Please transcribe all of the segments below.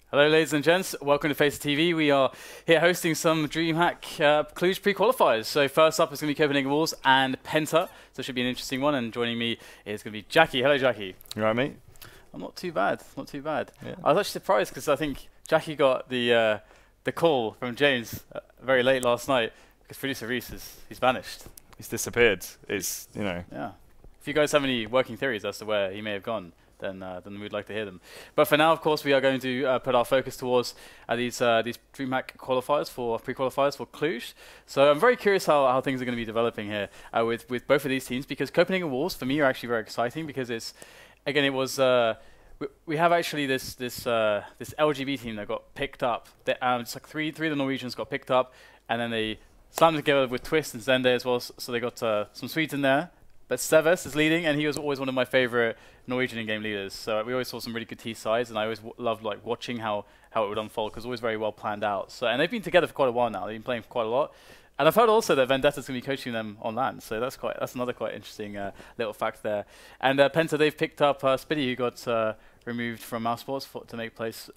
Hello ladies and gents, welcome to Face TV. We are here hosting some DreamHack Cluj pre-qualifiers. So first up is going to be Copenhagen Wolves and PENTA, so it should be an interesting one, and joining me is going to be Jackie. Hello Jackie. You alright mate? I'm not too bad, not too bad. Yeah. I was actually surprised because I think Jackie got the call from James very late last night because producer Reese he's vanished. He's disappeared. It's, you know. Yeah. If you guys have any working theories as to where he may have gone, then we'd like to hear them. But for now, of course, we are going to put our focus towards these DreamHack qualifiers for pre-qualifiers for Cluj. So I'm very curious how things are going to be developing here with both of these teams, because Copenhagen Wolves for me are actually very exciting because it's again we have actually this LGB team that got picked up. It's like three of the Norwegians got picked up, and then they slammed together with Twist and Zende as well. So they got some Swedes in there. But zEVES is leading, and he was always one of my favorite Norwegian in-game leaders. So we always saw some really good T sides, and I always loved like watching how it would unfold because it was always very well planned out. So and they've been together for quite a while now. They've been playing for quite a lot, and I've heard also that Vendetta's going to be coaching them on LAN. So that's another quite interesting little fact there. And PENTA, they've picked up Spiidi, who got removed from Mouse Sports to make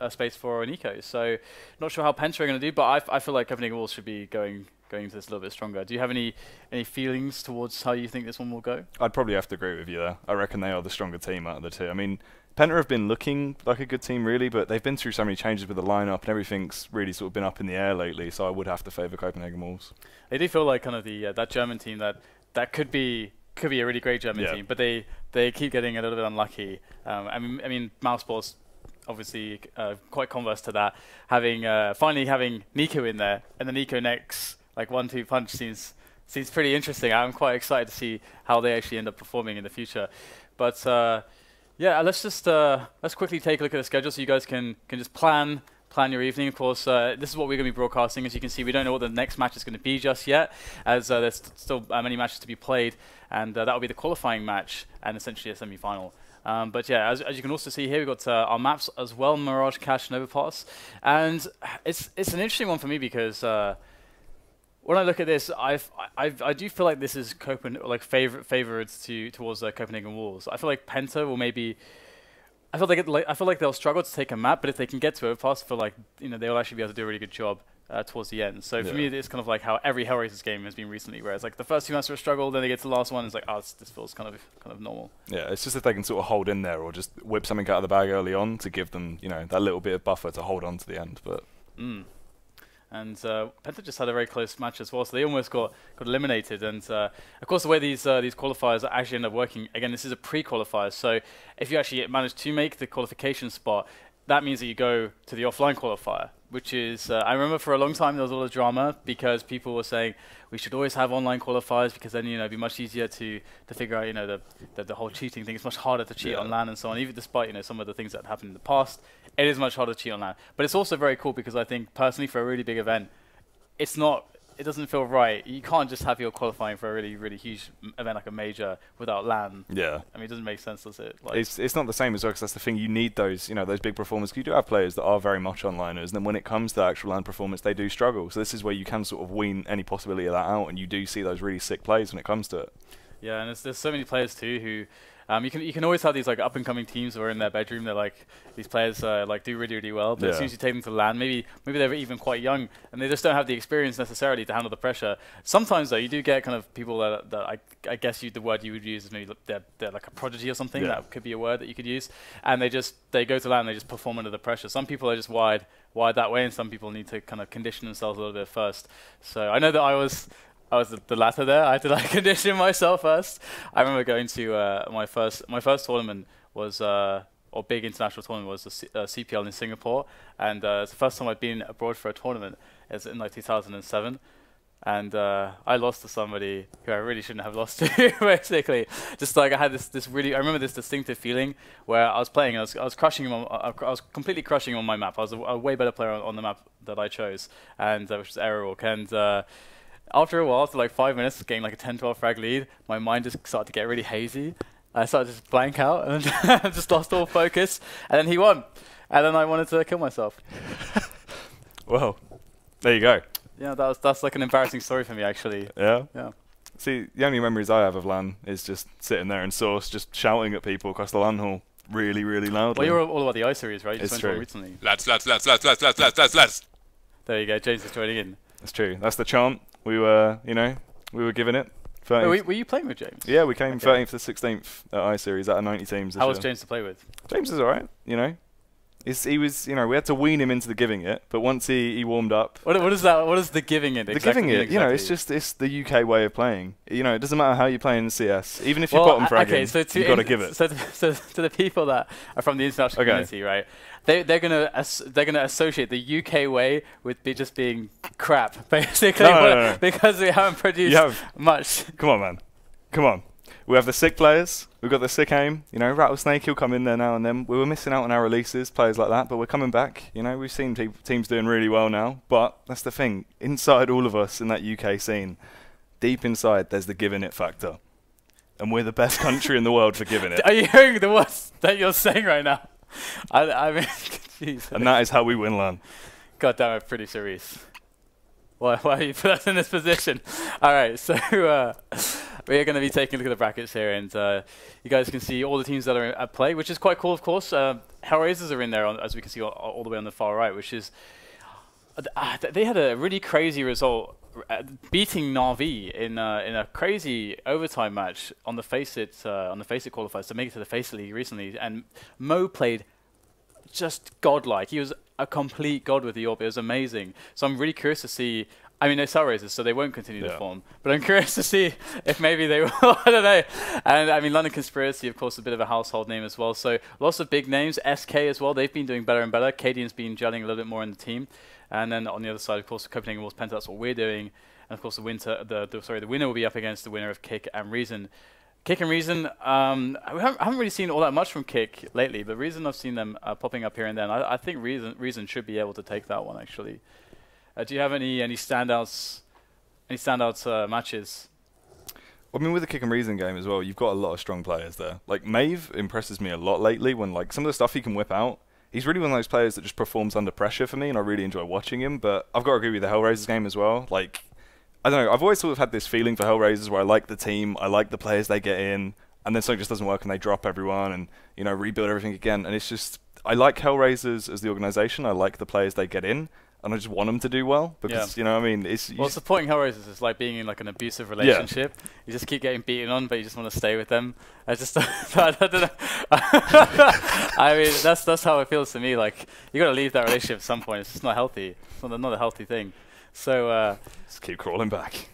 space for Nico. So not sure how PENTA are going to do, but I feel like Copenhagen Wolves should be going into this a little bit stronger. Do you have any feelings towards how you think this one will go? I'd probably have to agree with you there. I reckon they are the stronger team out of the two. I mean, PENTA have been looking like a good team really, but they've been through so many changes with the lineup and everything's really sort of been up in the air lately, so I would have to favour Copenhagen Wolves. They do feel like kind of the that German team that could be a really great German team, but they keep getting a little bit unlucky. I mean Mouse Sports obviously quite converse to that, finally having Nico in there, and the Nico next like 1-2 punch seems pretty interesting. I'm quite excited to see how they actually end up performing in the future. But yeah, let's quickly take a look at the schedule so you guys can just plan your evening. Of course, this is what we're going to be broadcasting. As you can see, we don't know what the next match is going to be just yet, as there's still many matches to be played, and that will be the qualifying match and essentially a semi-final. But yeah, as you can also see here, we've got our maps as well, Mirage, Cache, and Overpass. And it's an interesting one for me because when I look at this, I do feel like this is favorites towards Copenhagen Wolves. I feel like PENTA will maybe. I feel like they'll struggle to take a map, but if they can get to Overpass, I feel like they'll actually be able to do a really good job towards the end. So for me, it's kind of like how every Hellraisers game has been recently, where it's like the first two maps are a struggle, then they get to the last one, and it's like, oh, this feels kind of normal. Yeah, it's just if they can sort of hold in there or just whip something out of the bag early on to give them that little bit of buffer to hold on to the end. But. And PENTA just had a very close match as well, so they almost got eliminated. And of course, the way these qualifiers actually end up working, again, this is a pre-qualifier. So if you actually manage to make the qualification spot, that means that you go to the offline qualifier, which is, I remember for a long time there was a lot of drama because people were saying we should always have online qualifiers because then it'd be much easier to figure out the whole cheating thing. It's much harder to cheat on LAN and so on, even despite some of the things that happened in the past. It is much harder to cheat on LAN, but it's also very cool because I think personally for a really big event, it doesn't feel right. You can't just have your qualifying for a really, really huge event like a major without LAN. Yeah. I mean, it doesn't make sense, does it? Like it's not the same as well, because that's the thing. You need those, those big performers. You do have players that are very much onliners, and then when it comes to actual LAN performance, they do struggle. So this is where you can sort of wean any possibility of that out, and you do see those really sick plays when it comes to it. Yeah, and there's so many players too who. You can always have these like up and coming teams who are in their bedroom. They're like these players do really, really well. But as soon as you take them to LAN, maybe they're even quite young and they just don't have the experience necessarily to handle the pressure. Sometimes though, you do get kind of people that I guess the word you would use is maybe they're like a prodigy or something. That could be a word that you could use. And they go to LAN and they just perform under the pressure. Some people are just wired that way, and some people need to kind of condition themselves a little bit first. So I know that I was the latter there. I had to condition myself first. I remember going to my first tournament was or big international tournament was the CPL in Singapore, and it's the first time I'd been abroad for a tournament. It's in 2007, and I lost to somebody who I really shouldn't have lost to. Basically, just I had this really. I remember this distinctive feeling where I was playing. I was crushing him. I was completely crushing him on my map. I was a way better player on the map that I chose, and which was Villarroel. And after a while, after like 5 minutes, getting like a 10-12 frag lead, my mind just started to get really hazy. I started to just blank out and just lost all focus. And then he won. And then I wanted to kill myself. Well, there you go. Yeah, that's like an embarrassing story for me, actually. Yeah? Yeah. See, the only memories I have of LAN is just sitting there in Source, just shouting at people across the LAN hall. really, really loudly. Well, you're all about the I series, right? You just went on recently. Lads. There you go. James is joining in. That's true. That's the chant. We were, you know, we were giving it. Wait, were you playing with James? Yeah, we came 13th to 16th at I series out of 90 teams. How was James to play with? James is alright, you know. He was, you know, we had to wean him into the giving it, but once he warmed up. What is that? What is the giving it? The giving it, you know, it's the UK way of playing. You know, it doesn't matter how you play in CS, even if you're bottom fragging, you've got to give it. So to the people that are from the international community, right? They're gonna associate the UK way with just being crap, basically, no. because we haven't produced much. Come on, man. Come on. We have the sick players. We've got the sick aim. You know, Rattlesnake, he'll come in there now and then. We were missing out on our releases, players like that, but we're coming back. You know, we've seen teams doing really well now. But that's the thing. Inside all of us in that UK scene, deep inside, there's the giving it factor. And we're the best country in the world for giving it. Are you hearing the words that you're saying right now? I mean, Jesus. And that is how we win LAN. God damn it, pretty serious. Why you put us in this position? All right, so we're going to be taking a look at the brackets here, and you guys can see all the teams that are at play, which is quite cool, of course. Hellraisers are in there, as we can see all the way on the far right, which is they had a really crazy result, beating Na'Vi in a crazy overtime match on the Faceit qualifiers to make it to the Faceit League recently, and Mo played just godlike. He was a complete god with the AWP. It was amazing. So I'm really curious to see. I mean, they're Hellraisers, so they won't continue to form. But I'm curious to see if maybe they will. I don't know. And I mean, London Conspiracy, of course, a bit of a household name as well. So lots of big names. SK as well. They've been doing better and better. Cadian's been gelling a little bit more in the team. And then on the other side, of course, Copenhagen Wolves PENTA. That's what we're doing. And of course, the winner will be up against the winner of Kick and Reason. Kick and Reason, I haven't really seen all that much from Kick lately, but Reason I've seen them popping up here and then. I think Reason should be able to take that one, actually. Do you have any standouts matches? I mean, with the Kick and Reason game as well, you've got a lot of strong players there. Like, Maeve impresses me a lot lately when, like, some of the stuff he can whip out. He's really one of those players that just performs under pressure for me, and I really enjoy watching him. But I've got to agree with the Hellraisers game as well. Like, I don't know, I've always sort of had this feeling for Hellraisers where I like the team, I like the players they get in, and then something just doesn't work and they drop everyone and, you know, rebuild everything again. And it's just, I like Hellraisers as the organisation, I like the players they get in, and I just want them to do well because, you know what I mean? Well, supporting Hellraisers is like being in like an abusive relationship. You just keep getting beaten on, but you just want to stay with them. I just, I don't know. I mean, that's how it feels to me. Like, you got to leave that relationship at some point. It's just not healthy. It's not a healthy thing. So just keep crawling back.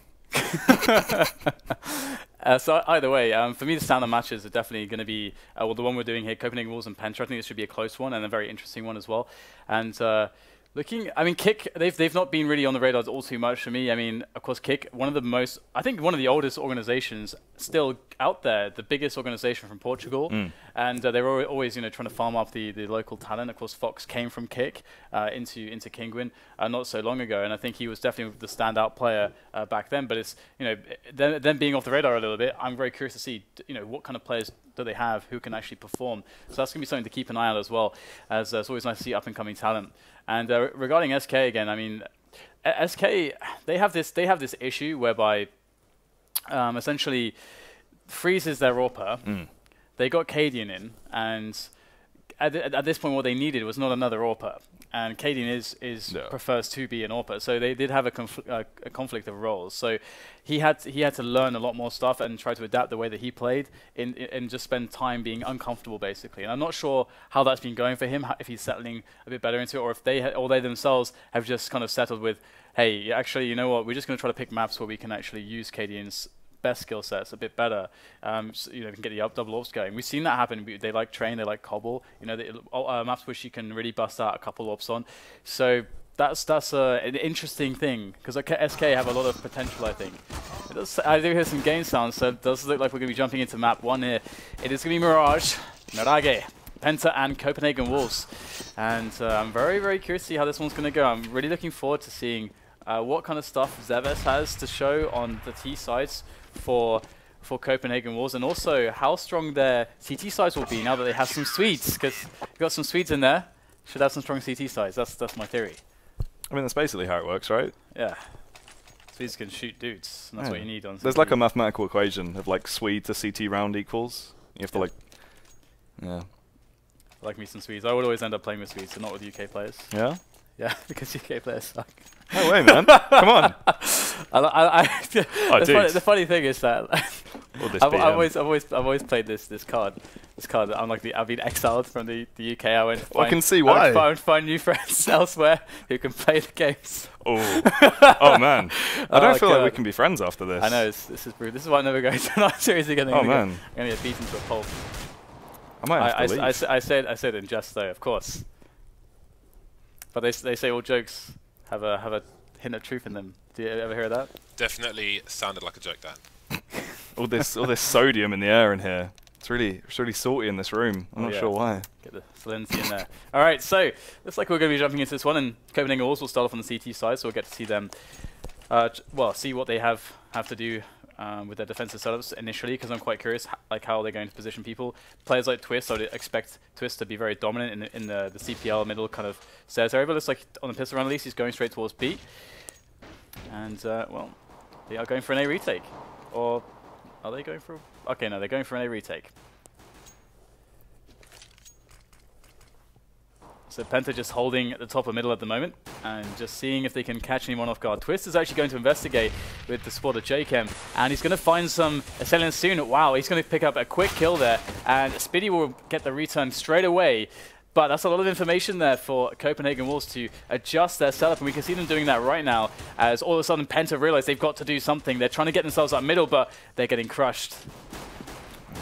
So either way, for me the standout matches are definitely going to be well, the one we're doing here, Copenhagen Wolves and PENTA. I think this should be a close one and a very interesting one as well. And I mean, Kick, they've not been really on the radar all too much for me. I mean, of course, Kick, one of the oldest organizations still out there, the biggest organization from Portugal, and they were always, you know, trying to farm up the local talent. Of course, Fox came from Kick into Kinguin not so long ago, and I think he was definitely the standout player back then. But it's, you know, them being off the radar a little bit, I'm very curious to see, you know, what kind of players do they have who can actually perform. So that's going to be something to keep an eye on as well, as it's always nice to see up and coming talent. And regarding SK again, I mean, SK, they have this issue whereby essentially freezes their AWPer. They got Cadian in, and at this point what they needed was not another AWPer. And Cadian prefers to be an AWPer, so they did have a conflict of roles. So he had to learn a lot more stuff and try to adapt the way that he played, and just spend time being uncomfortable basically. And I'm not sure how that's been going for him, if he's settling a bit better into it, or if they themselves have just kind of settled with, hey, actually, you know what, we're just going to try to pick maps where we can actually use Cadian's best skill sets a bit better, so, you know, we can get the double AWPs going. We've seen that happen. They like Train, they like Cobble, you know, maps which you can really bust out a couple AWPs on. So that's an interesting thing, because SK have a lot of potential, I think. I do hear some game sounds, so it does look like we're going to be jumping into map 1 here. It is going to be Mirage, PENTA and Copenhagen Wolves. And I'm very, very curious to see how this one's going to go. I'm really looking forward to seeing what kind of stuff zEVES has to show on the T sides for Copenhagen Wolves, and also how strong their CT sides will be now that they have some Swedes, because you've got some Swedes in there, should have some strong CT sides. That's my theory. I mean, that's basically how it works, right? Yeah. Swedes can shoot dudes, and that's what you need on. There's like a mathematical equation of like Swede to CT round equals. You have to like, I like me some Swedes. I would always end up playing with Swedes, so not with UK players. Yeah? Yeah, because UK players suck. No way, man. Come on. The funny thing is that I've always played this card. This card. I've been exiled from the UK. I can see why. I find new friends elsewhere who can play the games. Oh man. I don't feel like we can be friends after this. I know this is brutal. This is why I'm never going to not seriously getting. Oh man. I'm gonna get beaten to a pulp. I might have to leave. I said in jest though, of course. But they say all jokes have a hint of truth in them. Do you ever hear that? Definitely sounded like a joke, Dan. all this sodium in the air in here. It's really salty in this room. I'm not sure why. Get the salinity in there. All right, so looks like we're going to be jumping into this one, and Copenhagen Wolves will start off on the CT side, so we'll get to see them. See what they have to do with their defensive setups initially, because I'm quite curious how they're going to position people. Players like Twist, I would expect Twist to be very dominant in the CPL middle kind of stairs area, but it looks like on the pistol round at least he's going straight towards B. And, well, they are going for an A retake. Or are they going for... Okay, no, they're going for an A retake. So PENTA just holding at the top of middle at the moment and just seeing if they can catch anyone off guard. Twist is actually going to investigate with the support of jkaem, and he's going to find some assailants soon. Wow, he's going to pick up a quick kill there, and Spiidi will get the return straight away. But that's a lot of information there for Copenhagen Wolves to adjust their setup, and we can see them doing that right now as all of a sudden PENTA realize they've got to do something. They're trying to get themselves up middle, but they're getting crushed.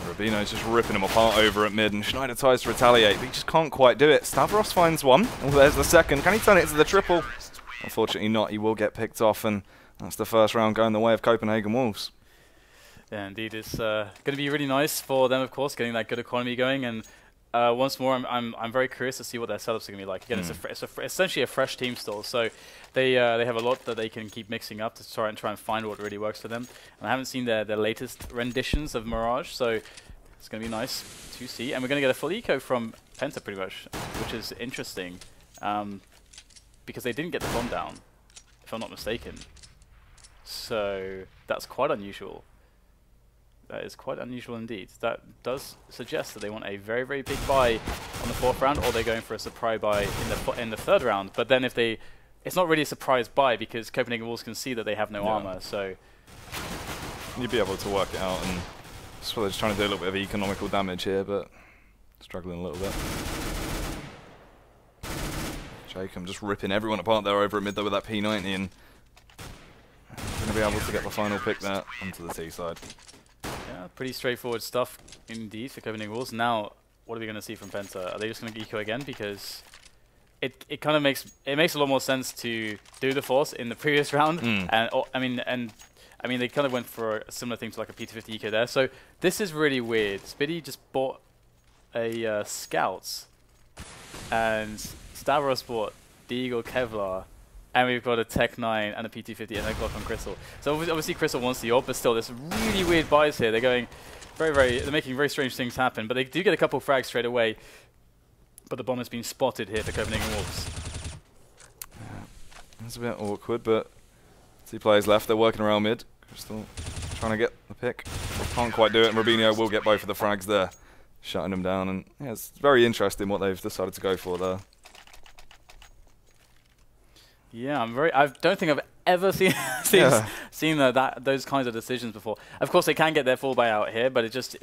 RUBINO's just ripping them apart over at mid, and Schneider tries to retaliate, but he just can't quite do it. Stavros finds one. Oh, there's the second. Can he turn it into the triple? Unfortunately not. He will get picked off, and that's the first round going the way of Copenhagen Wolves. Yeah, indeed. It's going to be really nice for them, of course, getting that good economy going. And once more, I'm very curious to see what their setups are going to be like. Again, it's essentially a fresh team still, so they have a lot that they can keep mixing up to try and find what really works for them. And I haven't seen their latest renditions of Mirage, so it's going to be nice to see. And we're going to get a full eco from PENTA pretty much, which is interesting, because they didn't get the bomb down, if I'm not mistaken. So that's quite unusual. That is quite unusual indeed. That does suggest that they want a very, very big buy on the 4th round, or they're going for a surprise buy in the 3rd round. But then it's not really a surprise buy because Copenhagen Wolves can see that they have no armor. So you'd be able to work it out, and that's why they're just trying to do a little bit of economical damage here, but struggling a little bit. jkaem just ripping everyone apart there over at mid though with that P90, and going to be able to get the final pick there onto the T side. Yeah, pretty straightforward stuff indeed for Copenhagen Wolves. Now, what are we going to see from PENTA? Are they just going to eco again? Because it kind of makes a lot more sense to do the force in the previous round, and I mean they kind of went for a similar thing to like a P250 eco there. So this is really weird. Spiidi just bought a Scouts, and Stavros bought the Eagle Kevlar. And we've got a Tech 9 and a P250 and a Glock on kRYSTAL. So obviously kRYSTAL wants the AWP, but still there's really weird buys here. They're going they're making very strange things happen, but they do get a couple frags straight away. But the bomb has been spotted here for Copenhagen Wolves. Yeah, that's a bit awkward, but 2 players left. They're working around mid. kRYSTAL trying to get the pick. Can't quite do it, and RUBINO will get both of the frags there, shutting them down. And yeah, it's very interesting what they've decided to go for there. Yeah, I don't think I've ever seen those kinds of decisions before. Of course, they can get their full buyout here, but it just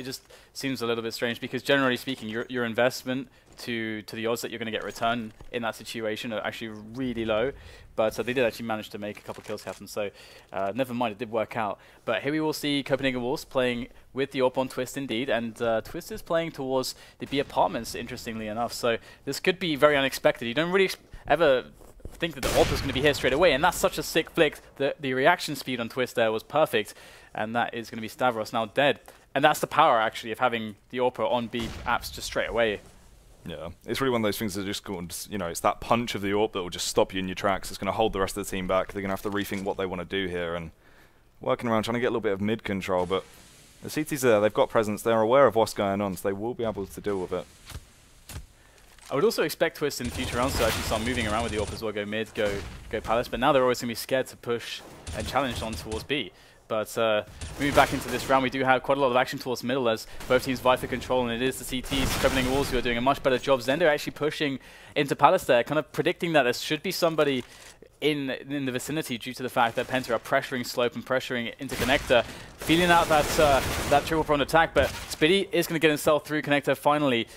seems a little bit strange because generally speaking, your investment to the odds that you're going to get return in that situation are actually really low. But they did actually manage to make a couple kills happen, so never mind, it did work out. But here we will see Copenhagen Wolves playing with the AWP on Twist indeed, and Twist is playing towards the B apartments, interestingly enough. So this could be very unexpected. You don't really ever think that the AWP is going to be here straight away, and that's such a sick flick. The reaction speed on Twist there was perfect, and that is going to be Stavros now dead. And that's the power, actually, of having the AWP on B apps just straight away. Yeah, it's really one of those things that are just going, you know, it's that punch of the AWP that will just stop you in your tracks. It's going to hold the rest of the team back. They're going to have to rethink what they want to do here, and working around trying to get a little bit of mid control, but the CTs there, they've got presence, they're aware of what's going on, so they will be able to deal with it. I would also expect Twist in future rounds to actually start moving around with the AWP as well, go mid, go Palace, but now they're always going to be scared to push and challenge on towards B. But moving back into this round, we do have quite a lot of action towards middle as both teams vie for control, and it is the CTs, Copenhagen Wolves, who are doing a much better job. Zende actually pushing into Palace there, kind of predicting that there should be somebody in the vicinity due to the fact that PENTA are pressuring slope and pressuring into connector, feeling out that triple pronged attack. But Spiidi is going to get himself through connector finally.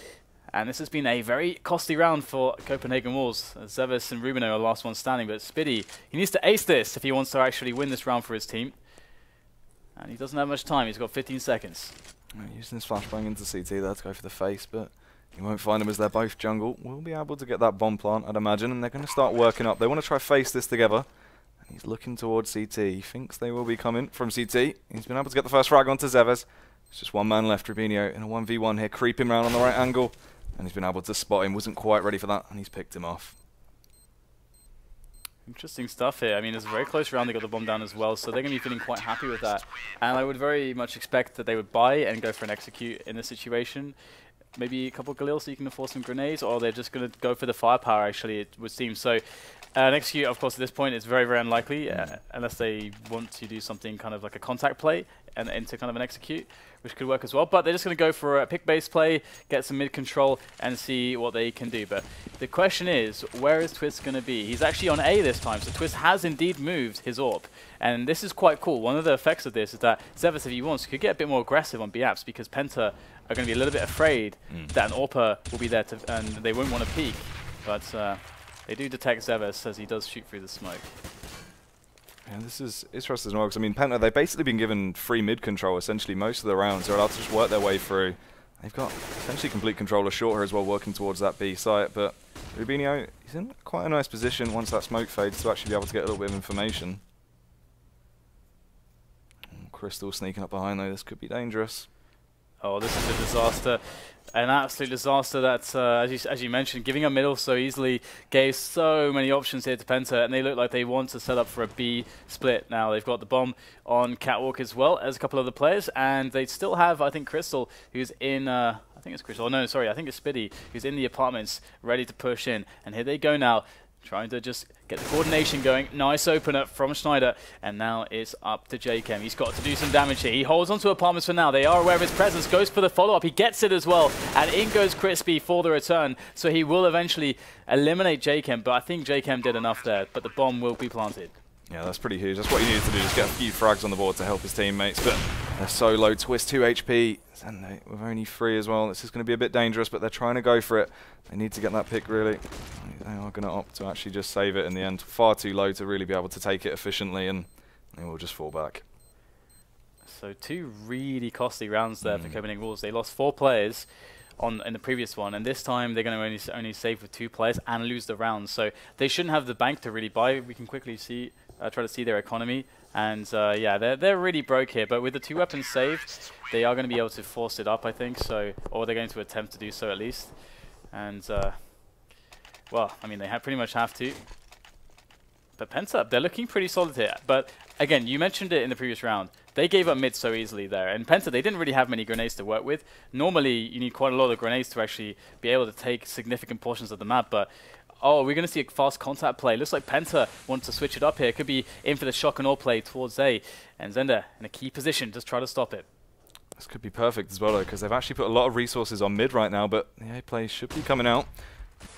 And this has been a very costly round for Copenhagen Wolves. zEVES and RUBINO are the last one standing, but Spiidi, he needs to ace this if he wants to actually win this round for his team. And he doesn't have much time, he's got 15 seconds. Using his flashbang into CT there to go for the face, but you won't find them as they're both jungle. We'll be able to get that bomb plant, I'd imagine, and they're going to start working up. They want to try face this together. And he's looking towards CT. He thinks they will be coming from CT. He's been able to get the first frag onto zEVES. There's just one man left, RUBINO, in a 1v1 here, creeping around on the right angle. And he's been able to spot him, wasn't quite ready for that, and he's picked him off. Interesting stuff here. I mean, it's a very close round. They got the bomb down as well, so they're going to be feeling quite happy with that. And I would very much expect that they would buy and go for an execute in this situation. Maybe a couple of Galil so you can afford some grenades, or they're just going to go for the firepower, actually, it would seem. So an execute, of course, at this point is very, very unlikely, unless they want to do something kind of like a contact play and into kind of an execute, which could work as well. But they're just going to go for a pick-based play, get some mid-control, and see what they can do. But the question is, where is Twist going to be? He's actually on A this time, so Twist has indeed moved his AWP. And this is quite cool. One of the effects of this is that zEVES, if he wants, could get a bit more aggressive on B-apps, because PENTA are going to be a little bit afraid that an AWPer will be there, and they won't want to peek. But they do detect zEVES as he does shoot through the smoke. Yeah, this is interesting as well, because I mean, PENTA, they've basically been given free mid control essentially most of the rounds. They're allowed to just work their way through. They've got essentially complete control of Shorter as well, working towards that B site. But RUBINO, he's in quite a nice position once that smoke fades to actually be able to get a little bit of information. Crystal sneaking up behind though, this could be dangerous. Oh, this is a disaster. An absolute disaster that, as you mentioned, giving up middle so easily gave so many options here to PENTA, and they look like they want to set up for a B split now. They've got the bomb on Catwalk as well as a couple of other players, and they still have, I think, Crystal, who's in, I think it's Crystal, oh no, sorry, I think it's Spiidi, who's in the apartments, ready to push in. And here they go now, trying to just get the coordination going. Nice opener from Schneider, and now it's up to jkaem. He's got to do some damage here. He holds onto apartments for now. They are aware of his presence, goes for the follow-up. He gets it as well, and in goes crisby for the return. So he will eventually eliminate jkaem, but I think jkaem did enough there, but the bomb will be planted. Yeah, that's pretty huge. That's what he needed to do, just get a few frags on the board to help his teammates, but they're so low. Twist 2 HP, and with only 3 as well. This is going to be a bit dangerous, but they're trying to go for it. They need to get that pick, really. They are going to opt to actually just save it in the end. Far too low to really be able to take it efficiently, and they will just fall back. So 2 really costly rounds there for Copenhagen Wolves. They lost 4 players in the previous one, and this time they're going to only save with 2 players and lose the round. So they shouldn't have the bank to really buy. We can quickly see, try to see their economy, and yeah, they're really broke here. But with the 2 weapons saved, they are going to be able to force it up, I think. So, or they're going to attempt to do so at least. And well, I mean, they pretty much have to. But PENTA, they're looking pretty solid here. But again, you mentioned it in the previous round. They gave up mid so easily there. And PENTA, they didn't really have many grenades to work with. Normally, you need quite a lot of grenades to actually be able to take significant portions of the map. But, oh, we're going to see a fast contact play. Looks like PENTA wants to switch it up here. Could be in for the shock and awe play towards A. And zende in a key position, just try to stop it. This could be perfect as well, though, because they've actually put a lot of resources on mid right now, but the A play should be coming out.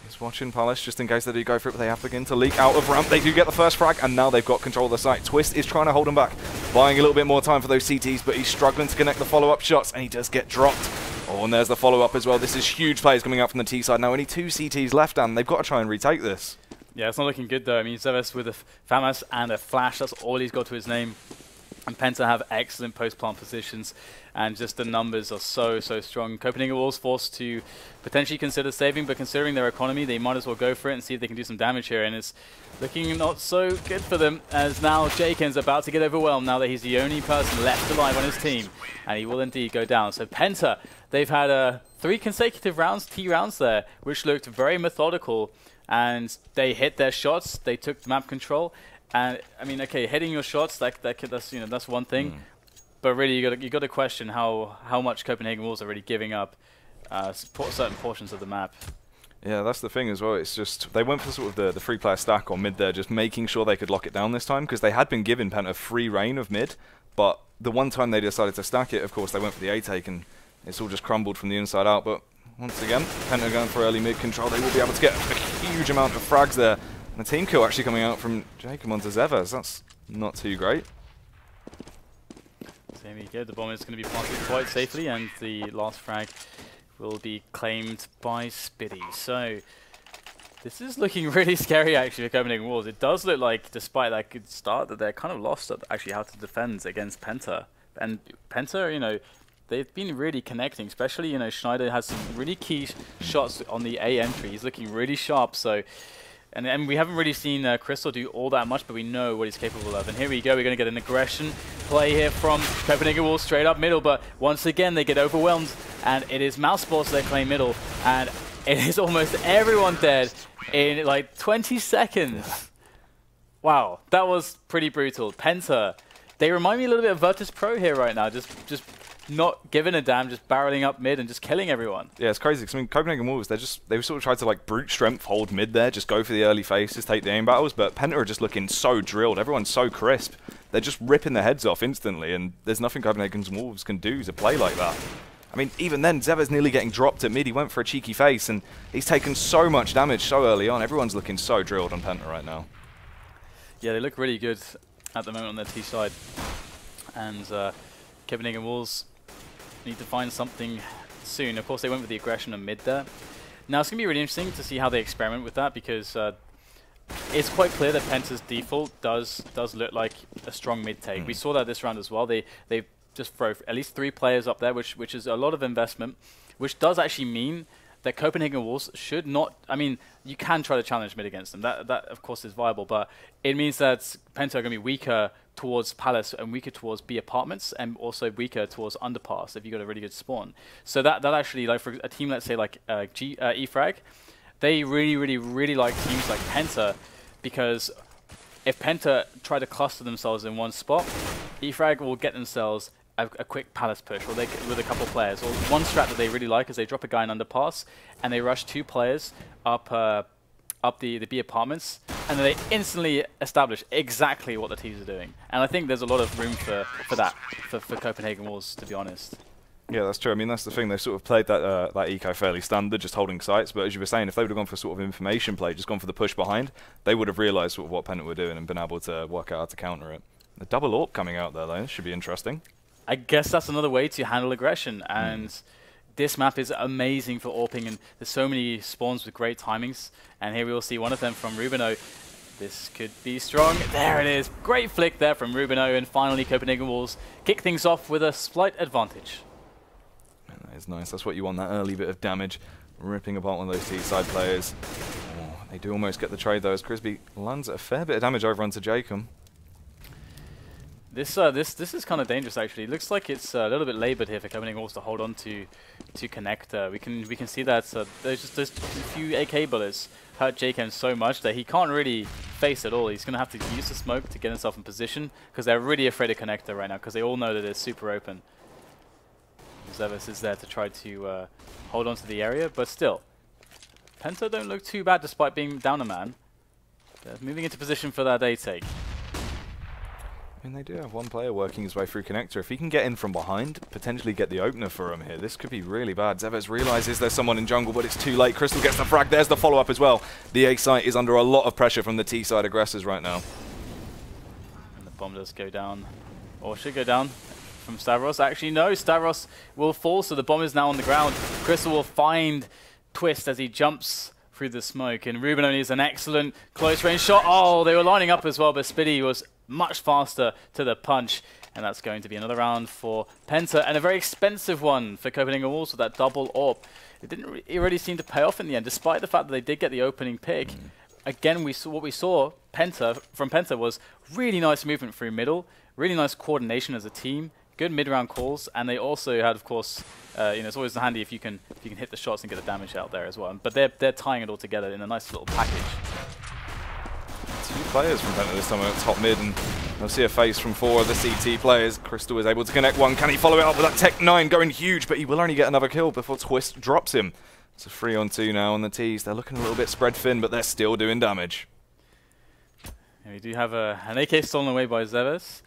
He's watching Palace just in case they do go for it, but they have to begin to leak out of ramp. They do get the first frag, and now they've got control of the site. Twist is trying to hold him back, buying a little bit more time for those CTs, but he's struggling to connect the follow-up shots, and he does get dropped. Oh, and there's the follow-up as well. This is huge plays coming out from the T side. Now only 2 CTs left, and they've got to try and retake this. Yeah, it's not looking good, though. I mean, zEVES with a FAMAS and a flash, that's all he's got to his name. And PENTA have excellent post-plant positions, and just the numbers are so strong. Copenhagen Wolves forced to potentially consider saving, but considering their economy, they might as well go for it and see if they can do some damage here. And it's looking not so good for them, as now jkaem's about to get overwhelmed now that he's the only person left alive on his team, and he will indeed go down. So PENTA, they've had 3 consecutive rounds, T rounds there, which looked very methodical, and they hit their shots, they took map control. And I mean, okay, hitting your shots, that's one thing, but really you got to question how much Copenhagen Wolves are really giving up certain portions of the map. Yeah, that's the thing as well. It's just they went for sort of the 3-player stack on mid there, just making sure they could lock it down this time, because they had been given PENTA free reign of mid. But the one time they decided to stack it, of course, they went for the A take, and it's all just crumbled from the inside out. But once again, Penta going for early mid control. They will be able to get a huge amount of frags there. And a team kill actually coming out from jkaem onto zEVES. That's not too great. So here we go. The bomb is going to be planted quite safely, and the last frag will be claimed by Spiidi. So this is looking really scary actually for Copenhagen Wolves. It does look like, despite that good start, that they're kind of lost at actually how to defend against Penta. And Penta, you know, they've been really connecting, especially, you know, Schneider has some really key shots on the A entry. He's looking really sharp, so... And we haven't really seen kRYSTAL do all that much, but we know what he's capable of. And here we go, we're going to get an aggression play here from Copenhagen Wolves straight up middle, but once again they get overwhelmed, and it is Myrbostad that claim middle, and it is almost everyone dead in like 20 seconds. Wow, that was pretty brutal. Penta, they remind me a little bit of Virtus Pro here right now, just not giving a damn, just barreling up mid and just killing everyone. Yeah, it's crazy, because I mean, Copenhagen Wolves, they sort of tried to like brute strength hold mid there, just go for the early faces, take the aim battles, but Penta are just looking so drilled, everyone's so crisp, they're just ripping their heads off instantly, and there's nothing Copenhagen Wolves can do to play like that. I mean, even then, zEVES nearly getting dropped at mid, he went for a cheeky face, and he's taken so much damage so early on, everyone's looking so drilled on Penta right now. Yeah, they look really good at the moment on their T side, and Copenhagen Wolves need to find something soon. Of course, they went with the aggression and mid there. Now, it's going to be really interesting to see how they experiment with that, because it's quite clear that Penta's default does look like a strong mid take. We saw that this round as well. They just throw at least 3 players up there, which is a lot of investment, which does actually mean that Copenhagen Wolves should not... I mean, you can try to challenge mid against them. That of course, is viable, but it means that Penta are going to be weaker towards Palace and weaker towards B apartments, and also weaker towards underpass if you got a really good spawn. So that actually, like for a team, let's say like eFrag, they really like teams like Penta, because if Penta try to cluster themselves in one spot, eFrag will get themselves a quick Palace push, or with a couple of players. Or one strat that they really like is they drop a guy in underpass and they rush 2 players up the B apartments, and then they instantly establish exactly what the teams are doing. And I think there's a lot of room for that for Copenhagen Wolves, to be honest. Yeah, that's true. I mean, that's the thing. They sort of played that eco fairly standard, just holding sites. But as you were saying, if they would have gone for sort of information play, just gone for the push behind, they would have realised sort of what Penta were doing and been able to work out how to counter it. The double AWP coming out there, though, this should be interesting. I guess that's another way to handle aggression, and this map is amazing for AWPing, and there's so many spawns with great timings, and here we will see one of them from RUBINO. This could be strong. There it is. Great flick there from RUBINO, and finally Copenhagen Wolves kick things off with a slight advantage. And that is nice. That's what you want, that early bit of damage, ripping apart one of those T-side players. Oh, they do almost get the trade, though, as crisby lands a fair bit of damage over onto jkaem. This is kind of dangerous, actually. It looks like it's a little bit laboured here for Copenhagen Wolves to hold on to connect. We can see that there's a few AK bullets hurt jkaem so much that he can't really face at all. He's going to have to use the smoke to get himself in position, because they're really afraid of connector right now, because they all know that it's super open. zEVES is there to try to hold on to the area, but still, Penta don't look too bad despite being down a man. They're moving into position for that A take. I mean, they do have one player working his way through connector. If he can get in from behind, potentially get the opener for him here, this could be really bad. zEVES realizes there's someone in jungle, but it's too late. kRYSTAL gets the frag. There's the follow-up as well. The A site is under a lot of pressure from the T-side aggressors right now. And the bomb does go down, or should go down, from stavros. Actually, no, stavros will fall, so the bomb is now on the ground. kRYSTAL will find Twist as he jumps through the smoke, and Ruben only is an excellent close-range shot. Oh, they were lining up as well, but Spiidi was much faster to the punch, and that's going to be another round for Penta, and a very expensive one for Copenhagen Wolves with that double AWP. It didn't really seem to pay off in the end, despite the fact that they did get the opening pick. Again, what we saw from Penta was really nice movement through middle, really nice coordination as a team, good mid-round calls, and they also had, of course, you know, it's always handy if you can hit the shots and get the damage out there as well. But they're tying it all together in a nice little package. 2 players from Penta this time at top mid, and we'll see a face from 4 of the CT players. kRYSTAL is able to connect one. Can he follow it up with that Tech 9 going huge, but he will only get another kill before Twist drops him. It's a 3-on-2 now on the Ts. They're looking a little bit spread thin, but they're still doing damage. And we do have an AK stolen away by zEVES.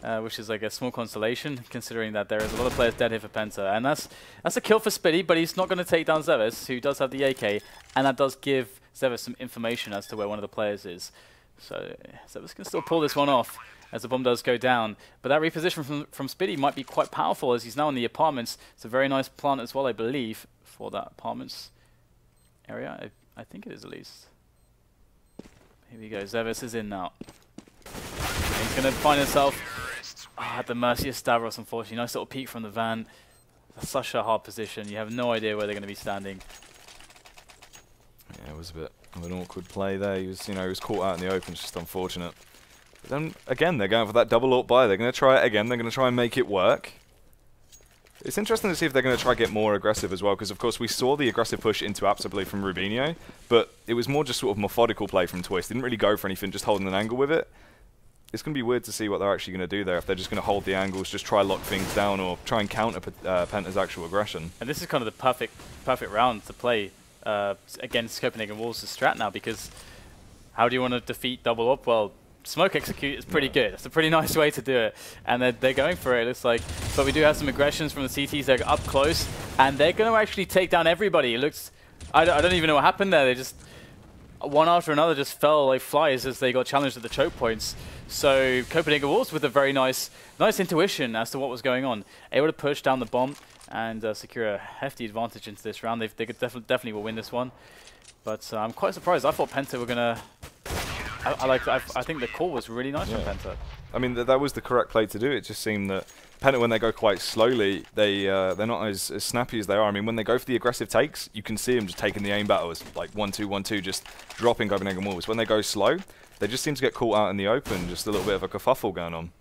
which is like a small consolation, considering that there is a lot of players dead here for Penta. And that's a kill for Spiidi, but he's not going to take down zEVES, who does have the AK, and that does give zEVES some information as to where one of the players is. So zEVES can still pull this one off as the bomb does go down. But that reposition from Spiidi might be quite powerful, as he's now in the apartments. It's a very nice plant as well, I believe, for that apartments area. I think it is at least. Here we go, zEVES is in now. He's going to find himself at the mercy of Stavros, unfortunately. Nice little peek from the van. That's such a hard position. You have no idea where they're going to be standing. Yeah, it was a bit of an awkward play there. He was, he was caught out in the open. It's just unfortunate. But then again, they're going for that double AWP buy. They're going to try it again. They're going to try and make it work. It's interesting to see if they're going to try to get more aggressive as well, because of course we saw the aggressive push into apps, I believe, from RUBINO, but it was more just sort of methodical play from Twist. They didn't really go for anything, just holding an angle with it. It's going to be weird to see what they're actually going to do there, if they're just going to hold the angles, just try lock things down, or try and counter Penta's actual aggression. And this is kind of the perfect round to play against Copenhagen Wolves' strat now, because how do you want to defeat double up? Well, smoke execute is pretty good. It's a pretty nice way to do it, and they're going for it, it looks like. But we do have some aggressions from the CTs. They're up close, and they're going to actually take down everybody. It looks, I don't even know what happened there. They just, one after another, just fell like flies as they got challenged at the choke points. So Copenhagen Wolves with a very nice intuition as to what was going on, able to push down the bomb and secure a hefty advantage into this round. They could definitely will win this one. But I'm quite surprised. I thought Penta were gonna. I think the call was really nice from Penta. I mean, that was the correct play to do. It just seemed that Penta, when they go quite slowly, they're not as snappy as they are. I mean, when they go for the aggressive takes, you can see them just taking the aim battles, like 1-2, 1-2, just dropping Copenhagen Wolves. When they go slow, they just seem to get caught out in the open, just a little bit of a kerfuffle going on.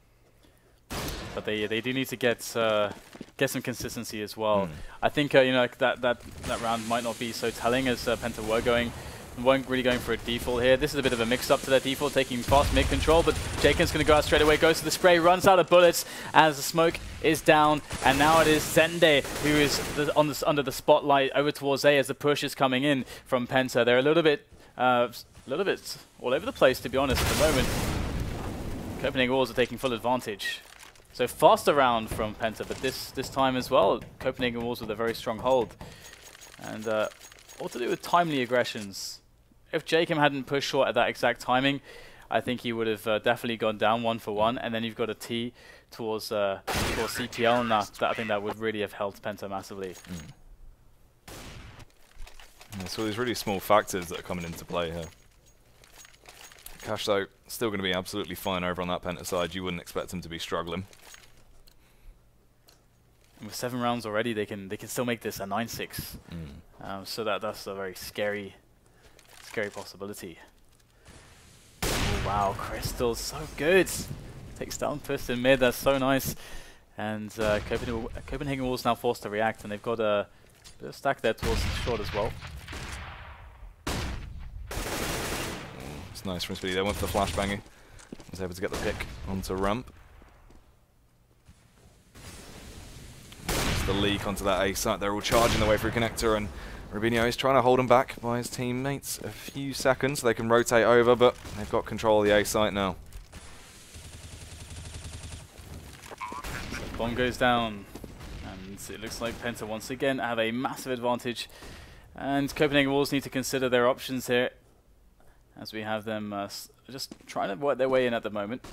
But they do need to get some consistency as well. I think that round might not be so telling, as Penta weren't really going for a default here. This is a bit of a mix-up to their default, taking fast mid control, but jkaem's going to go out straight away, goes to the spray, runs out of bullets as the smoke is down, and now it is Zende who is under the spotlight over towards A as the push is coming in from Penta. They're a little bit all over the place, to be honest, at the moment. Copenhagen Wolves are taking full advantage. So faster round from Penta, but this time as well, Copenhagen Wolves with a very strong hold. And all to do with timely aggressions. If jkaem hadn't pushed short at that exact timing, I think he would have definitely gone down 1-for-1, and then you've got a T towards CPL, and I think that would really have helped Penta massively. Yeah, so there's really small factors that are coming into play here. Cash, though, still going to be absolutely fine over on that Penta side. You wouldn't expect them to be struggling. And with 7 rounds already, they can still make this a 9-6. So that's a very scary possibility. Oh, wow, kRYSTAL, so good. Takes down Twist in mid. That's so nice. And Copenhagen Wolves now forced to react, and they've got a bit of stack there towards the short as well. It's nice from Spiidi. They went for the flashbanging. Was able to get the pick onto ramp. The leak onto that A site. They're all charging the way through connector, and RUBINO is trying to hold him back by his teammates a few seconds. They can rotate over, but they've got control of the A site now. Bomb goes down, and it looks like Penta once again have a massive advantage. And Copenhagen Wolves need to consider their options here, as we have them just trying to work their way in at the moment.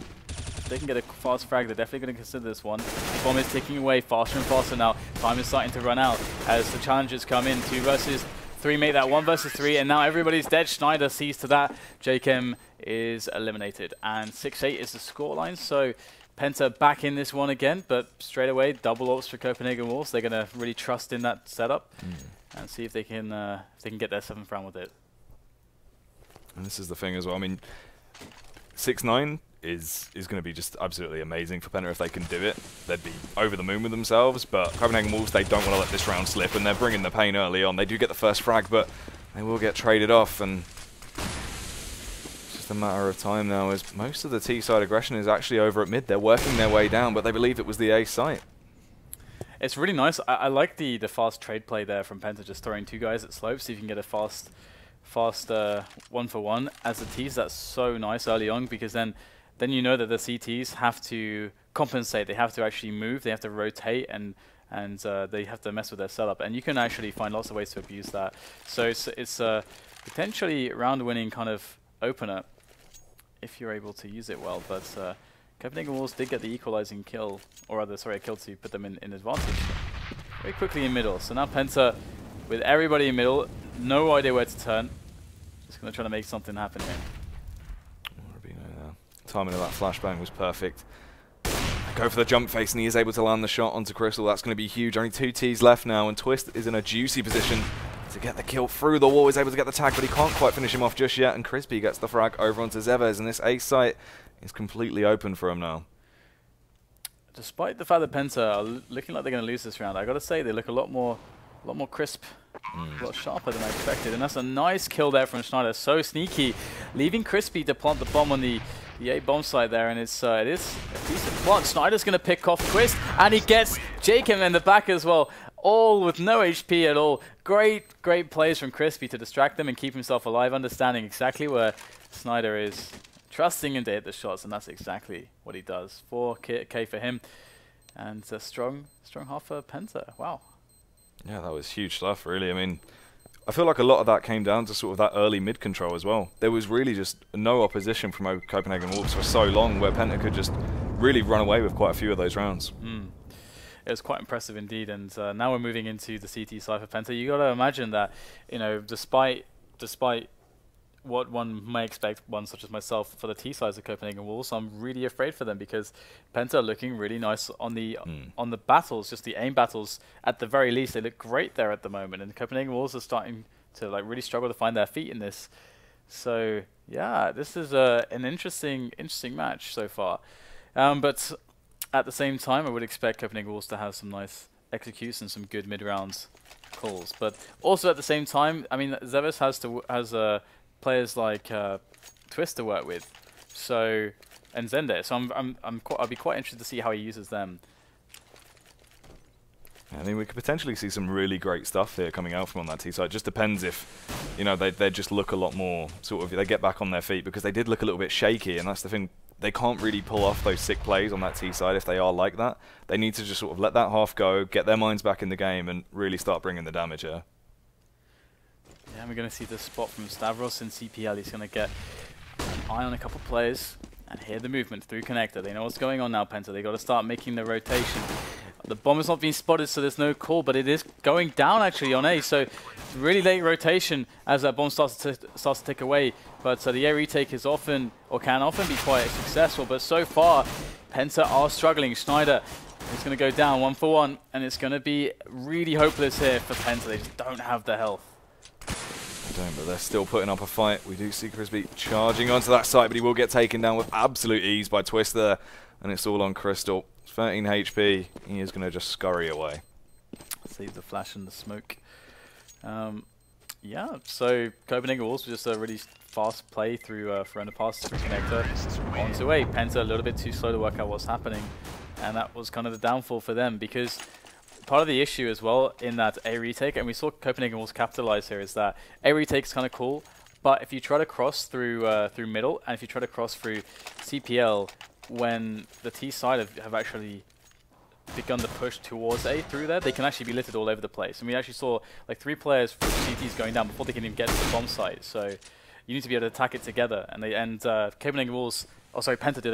If they can get a fast frag, they're definitely going to consider this one. The bomb is ticking away faster and faster now. Time is starting to run out as the challenges come in. 2 versus 3 make that 1 versus 3, and now everybody's dead. Schneider sees to that. jkaem is eliminated, and 6-8 is the scoreline. So Penta back in this one again, but straight away double AWPs for Copenhagen Wolves. They're going to really trust in that setup and see if they can get their 7th round with it. And this is the thing as well. I mean, 6-9 is going to be just absolutely amazing for Penta if they can do it. They'd be over the moon with themselves, but Copenhagen Wolves, they don't want to let this round slip, and they're bringing the pain early on. They do get the first frag, but they will get traded off, and it's just a matter of time now, as most of the T-side aggression is actually over at mid. They're working their way down, but they believe it was the A site. It's really nice. I like the fast trade play there from Penta, just throwing 2 guys at slope, so you can get a fast 1-for-1 as a tease. That's so nice early on, because then you know that the CTs have to compensate. They have to actually move. They have to rotate, and they have to mess with their setup. And you can actually find lots of ways to abuse that. So it's a potentially round-winning kind of opener if you're able to use it well. But Copenhagen Wolves did get the equalizing kill, or rather, sorry, a kill to put them in advantage very quickly in middle. So now Penta, with everybody in middle, no idea where to turn. Just going to try to make something happen here. Timing of that flashbang was perfect. Go for the jump face, and he is able to land the shot onto Crystal. That's going to be huge. Only 2 Ts left now, and Twist is in a juicy position to get the kill through the wall. He's able to get the tag, but he can't quite finish him off just yet, and crisby gets the frag over onto zEVES, and this A site is completely open for him now. Despite the fact that Penta are looking like they're going to lose this round, I got to say they look a lot more crisp, a lot sharper than I expected, and that's a nice kill there from Schneider. So sneaky, leaving crisby to plant the bomb on the A bomb site there, and it is a decent plant. Schneider's going to pick off Twist, and he gets jkaem in the back as well, all with no HP at all. Great plays from crisby to distract them and keep himself alive, understanding exactly where Schneider is, trusting him to hit the shots, and that's exactly what he does. 4K for him, and a strong half for Penta. Wow. Yeah, that was huge stuff, really. I mean, I feel like a lot of that came down to sort of that early mid control as well. There was really just no opposition from Copenhagen Wolves for so long, where Penta could just really run away with quite a few of those rounds. It was quite impressive indeed, and now we're moving into the CT side for Penta. You got to imagine that, you know, despite what one may expect, one such as myself, for the T sides of Copenhagen Wolves, I'm really afraid for them, because Penta are looking really nice on the battles, just the aim battles at the very least. They look great there at the moment, and Copenhagen Wolves are starting to like really struggle to find their feet in this. So yeah, this is an interesting match so far. But at the same time, I would expect Copenhagen Wolves to have some nice execution, some good mid rounds calls. But also at the same time, I mean, zEVES has players like Twist to work with, so, and Zende. So I'll be quite interested to see how he uses them. I mean, we could potentially see some really great stuff here coming out from on that T side. It just depends if, you know, they just look a lot more sort of, they get back on their feet, because they did look a little bit shaky, and that's the thing. They can't really pull off those sick plays on that T side if they are like that. They need to just sort of let that half go, get their minds back in the game, and really start bringing the damage here. Yeah, we're going to see the spot from Stavros in CPL. He's going to get an eye on a couple players and hear the movement through connector. They know what's going on now, Penta. They got to start making the rotation. The bomb is not being spotted, so there's no call, but it is going down actually on A. So really late rotation as that bomb starts to tick away. But the A retake is often, or can often be quite successful. But so far, Penta are struggling. Schneider is going to go down 1 for 1, and it's going to be really hopeless here for Penta. They just don't have the health. They don't, but they're still putting up a fight. We do see crisby charging onto that site, but he will get taken down with absolute ease by Twist there, and it's all on Crystal. 13 HP. He is going to just scurry away. Save the flash and the smoke. Yeah, so Copenhagen Wolves was just a really fast play through for pass through connector onto A. Penta a little bit too slow to work out what's happening, and that was kind of the downfall for them, because part of the issue as well in that A retake, and we saw Copenhagen Wolves capitalize here, is that A retake is kind of cool, but if you try to cross through through middle, and if you try to cross through CPL, when the T side have actually begun to push towards A through there, they can actually be littered all over the place. And we actually saw like 3 players from CTs going down before they can even get to the bomb site. So you need to be able to attack it together. And Copenhagen Wolves, oh sorry, Penta did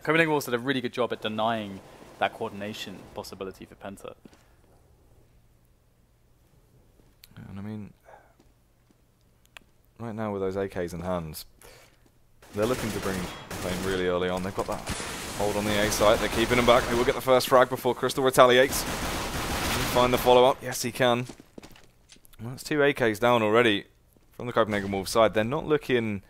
Copenhagen Wolves did a really good job at denying that coordination possibility for Penta. And I mean, right now with those AKs in hand, they're looking to bring playing really early on. They've got that hold on the A site. They're keeping them back. They will get the first frag before Crystal retaliates. Can he find the follow-up? Yes, he can. Well, that's 2 AKs down already from the Copenhagen Wolves side. They're not looking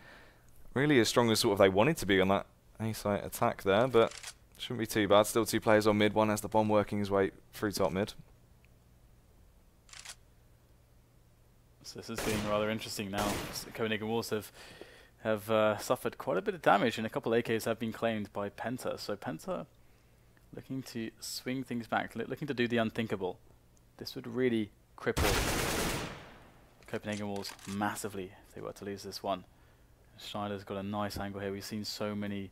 really as strong as sort of they wanted to be on that A site attack there, but shouldn't be too bad. Still 2 players on mid. One has the bomb working his way through top mid. So this is getting rather interesting now. The Copenhagen Wolves have suffered quite a bit of damage, and a couple AKs have been claimed by Penta. So Penta looking to swing things back, looking to do the unthinkable. This would really cripple Copenhagen Wolves massively if they were to lose this one. Schneider's got a nice angle here. We've seen so many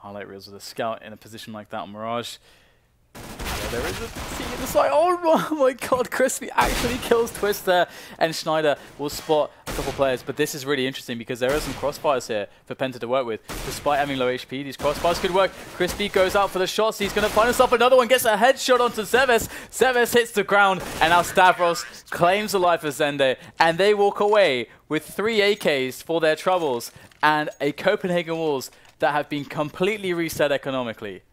highlight reels with a scout in a position like that on Mirage. There is a T in the side. Oh my god, crisby actually kills Twist there, and Schneider will spot a couple players. But this is really interesting because there are some crossfires here for Penta to work with. Despite having low HP, these crossfires could work. Crisby goes out for the shots. He's going to find himself another one, gets a headshot onto zEVES. zEVES hits the ground, and now Stavros claims the life of Zende, and they walk away with 3 AKs for their troubles and a Copenhagen Wolves that have been completely reset economically.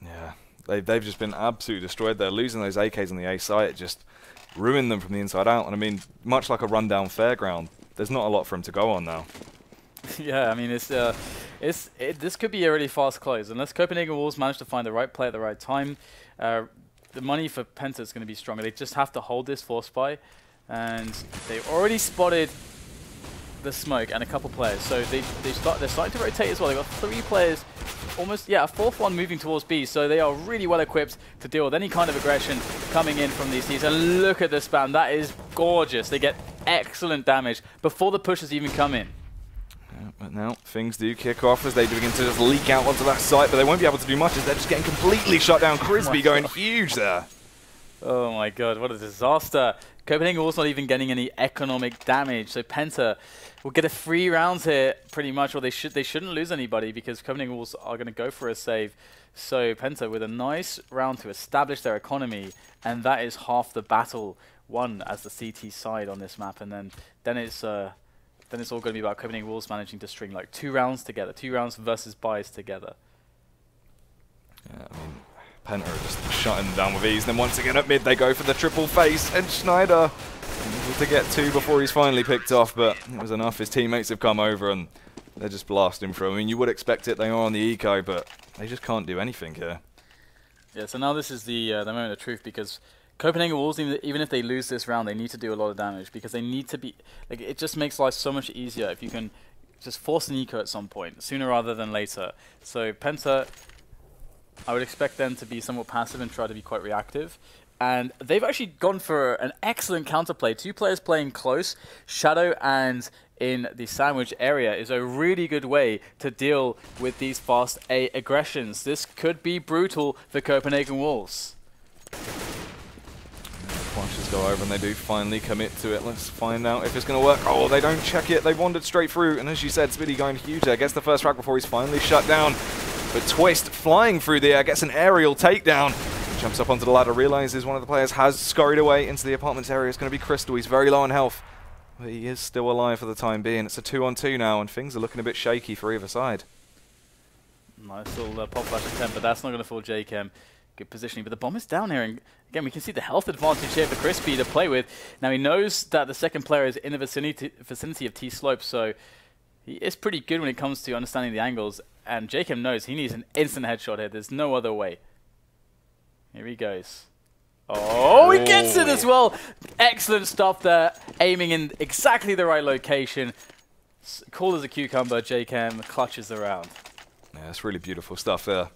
Yeah. They've just been absolutely destroyed. They're losing those AKs on the A site. It just ruined them from the inside out. And I mean, much like a rundown fairground, there's not a lot for him to go on now. Yeah, I mean, this could be a really fast close. Unless Copenhagen Wolves manage to find the right play at the right time, the money for Penta is going to be stronger. They just have to hold this force buy. And they've already spotted the smoke and a couple players. So they're starting to rotate as well. They've got 3 players. Almost, yeah, a 4th one moving towards B, so they are really well equipped to deal with any kind of aggression coming in from these teams. And look at the spam, that is gorgeous. They get excellent damage before the pushes even come in. Yeah, but now things do kick off as they begin to just leak out onto that site, but they won't be able to do much as they're just getting completely shut down. crisby going huge there. Oh my god, what a disaster. Copenhagen Wolves not even getting any economic damage, so Penta will get a 3 rounds here pretty much, or they shouldn't lose anybody because Copenhagen Wolves are going to go for a save. So Penta with a nice round to establish their economy, and that is half the battle won as the CT side on this map, and then it's all going to be about Copenhagen Wolves managing to string like 2 rounds together, 2 rounds versus buys together. Yeah, I mean, Penta are just shutting them down with ease. And then once again at mid, they go for the triple face, and Schneider able to get 2 before he's finally picked off, but it was enough. His teammates have come over and they're just blasting through. I mean, you would expect it. They are on the eco, but they just can't do anything here. Yeah, so now this is the moment of truth, because Copenhagen Wolves, even if they lose this round, they need to do a lot of damage because they need to be like, it just makes life so much easier if you can just force an eco at some point, sooner rather than later. So Penta, I would expect them to be somewhat passive and try to be quite reactive. And they've actually gone for an excellent counterplay. 2 players playing close, Shadow and in the sandwich area is a really good way to deal with these fast A aggressions. This could be brutal for Copenhagen Wolves. Flashes go over and they do finally commit to it. Let's find out if it's going to work. Oh, they don't check it. They wandered straight through. And as you said, Spiidi going huge there. Gets the first frag before he's finally shut down. But Twist flying through the air, gets an aerial takedown. Jumps up onto the ladder, realizes one of the players has scurried away into the apartments area. It's going to be Crystal. He's very low on health, but he is still alive for the time being. It's a 2-on-2 now, and things are looking a bit shaky for either side. Nice little pop flash attempt, but that's not going to fool jkaem. Good positioning, but the bomb is down here, and again, we can see the health advantage here for crisby to play with. Now, he knows that the second player is in the vicinity of T-slope, so he is pretty good when it comes to understanding the angles, and jkaem knows he needs an instant headshot here. There's no other way. Here he goes. Oh, he gets it as well. Excellent stuff there. Aiming in exactly the right location. Cool as a cucumber, jkaem clutches the round. Yeah, that's really beautiful stuff there.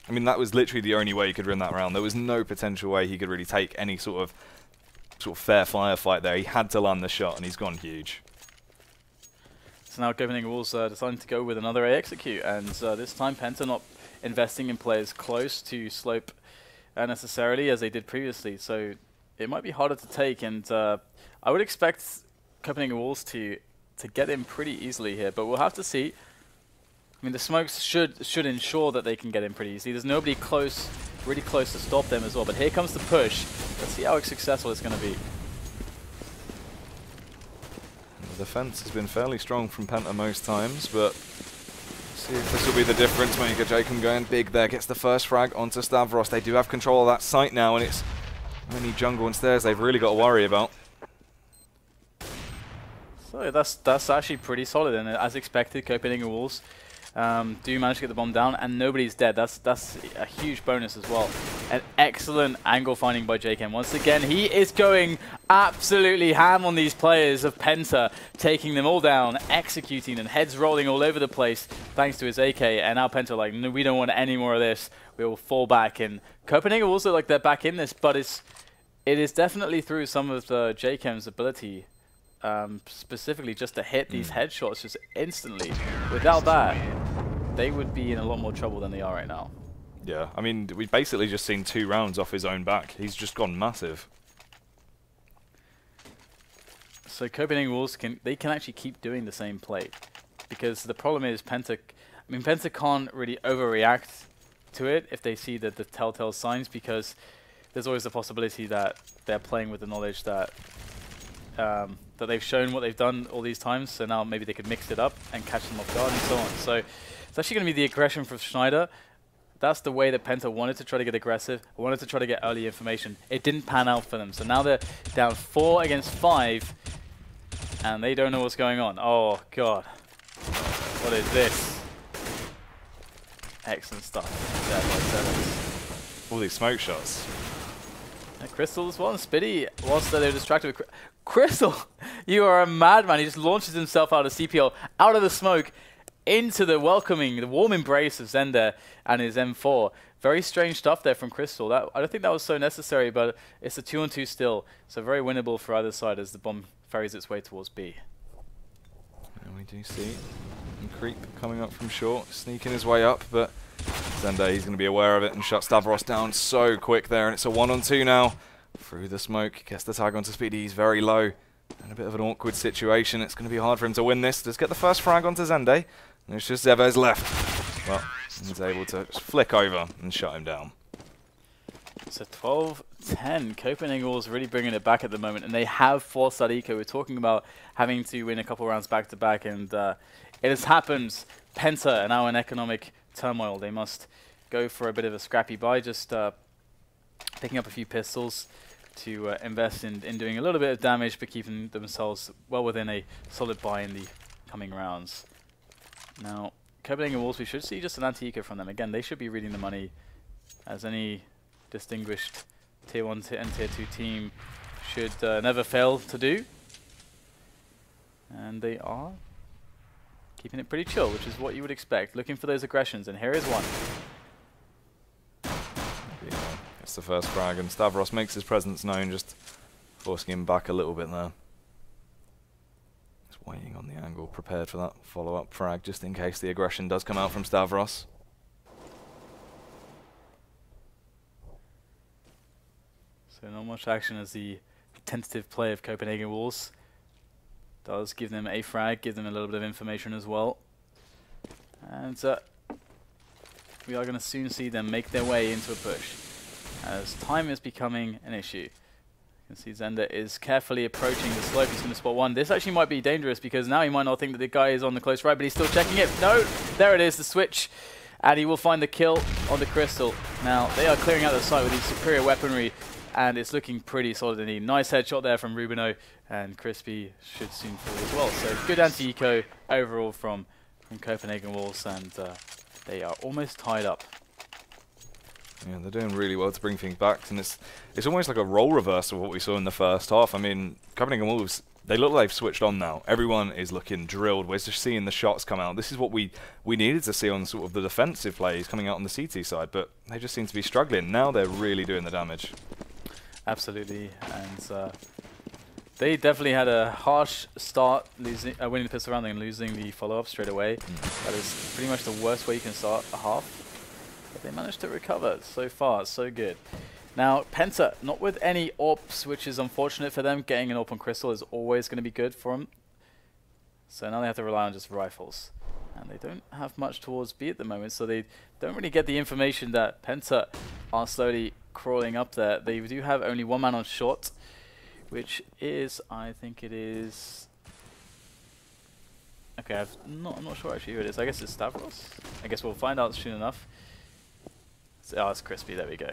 I mean, that was literally the only way he could win that round. There was no potential way he could really take any sort of fair firefight there. He had to land the shot, and he's gone huge. So now Copenhagen Wolves deciding to go with another A execute, and this time Penta not investing in players close to slope necessarily as they did previously, so it might be harder to take, and I would expect Copenhagen Wolves to get in pretty easily here, but we'll have to see. I mean, the smokes should ensure that they can get in pretty easily. There's nobody close, really close to stop them as well, but here comes the push. Let's see how successful it's going to be. The defense has been fairly strong from Penta most times, but see if this will be the difference maker. jkaem going big there, gets the first frag onto Stavros. They do have control of that site now, and it's only jungle and stairs they've really got to worry about. So that's actually pretty solid, and as expected, Copenhagen Wolves do manage to get the bomb down, and nobody's dead. That's a huge bonus as well. An excellent angle finding by jkaem. Once again, he is going absolutely ham on these players of Penta, taking them all down, executing them, heads rolling all over the place thanks to his AK. And now Penta are like, no, we don't want any more of this. We will fall back. And Copenhagen also like they're back in this, but it is definitely through some of the jkaem's ability, specifically just to hit these headshots just instantly. Without that, they would be in a lot more trouble than they are right now. Yeah, I mean, we've basically just seen 2 rounds off his own back. He's just gone massive. So Copenhagen Wolves can actually keep doing the same play, because the problem is PENTA can't really overreact to it if they see the telltale signs, because there's always the possibility that they're playing with the knowledge that that they've shown what they've done all these times, so now maybe they could mix it up and catch them off guard and so on. So it's actually going to be the aggression from Schneider. That's the way that PENTA wanted to try to get aggressive, wanted to try to get early information. It didn't pan out for them, so now they're down 4 against 5, and they don't know what's going on. Oh god, what is this? Excellent stuff. All these smoke shots. Crystal as well, and Spiidi, whilst they're distracted with Crystal, you are a madman. He just launches himself out of CPL, out of the smoke, into the warm embrace of zende and his M4. Very strange stuff there from Crystal. I don't think that was so necessary, but it's a 2-on-2 still, so very winnable for either side as the bomb ferries its way towards B. And we do see Creep coming up from short, sneaking his way up, but zende, he's going to be aware of it and shut stavros down so quick there, and it's a 1-on-2 now. Through the smoke, gets the tag onto Spiidi, he's very low. And a bit of an awkward situation, it's going to be hard for him to win this. Does get the first frag onto zende, and it's just zEVES left. Well, he's able to just flick over and shut him down. So 12-10, Copenhagen Wolves really bringing it back at the moment, and they have forced that eco. We're talking about having to win a couple rounds back-to-back, and it has happened. PENTA are now in economic turmoil. They must go for a bit of a scrappy buy, just picking up a few pistols to invest in doing a little bit of damage, but keeping themselves well within a solid buy in the coming rounds. Now, Copenhagen Wolves, we should see just an anti-eco from them. Again, they should be reading the money, as any distinguished Tier 1 and Tier 2 team should never fail to do. And they are keeping it pretty chill, which is what you would expect. Looking for those aggressions, and here is one. It's the first frag, and stavros makes his presence known, just forcing him back a little bit there. Just waiting on the angle, prepared for that follow-up frag, just in case the aggression does come out from stavros. So not much action as the tentative play of Copenhagen Wolves does give them a frag, give them a little bit of information as well. And we are going to soon see them make their way into a push, as time is becoming an issue. You can see zende is carefully approaching the slope. He's going to spot one. This actually might be dangerous, because now he might not think that the guy is on the close right, but he's still checking it. No, there it is, the switch. And he will find the kill on the crystal. Now, they are clearing out the site with these superior weaponry, and it's looking pretty solid indeed. Nice headshot there from RUBINO, and crisby should soon fall as well. So good anti-eco overall from Copenhagen Wolves, and they are almost tied up. Yeah, they're doing really well to bring things back, and it's almost like a role reversal of what we saw in the first half. I mean, Copenhagen Wolves, they look like they've switched on now. Everyone is looking drilled. We're just seeing the shots come out. This is what we needed to see on sort of the defensive plays coming out on the CT side, but they just seem to be struggling. Now they're really doing the damage. Absolutely, and they definitely had a harsh start, winning the pistol round and losing the follow-up straight away. That is pretty much the worst way you can start a half. But they managed to recover so far, so good. Now, PENTA, not with any AWPs, which is unfortunate for them. Getting an AWP on Crystal is always going to be good for them. So now they have to rely on just rifles. And they don't have much towards B at the moment, so they don't really get the information that PENTA are slowly crawling up there. They do have only one man on short, which is, I think it is... Okay, I'm not sure actually who it is. I guess it's stavros. I guess we'll find out soon enough. Oh, it's crisby, there we go.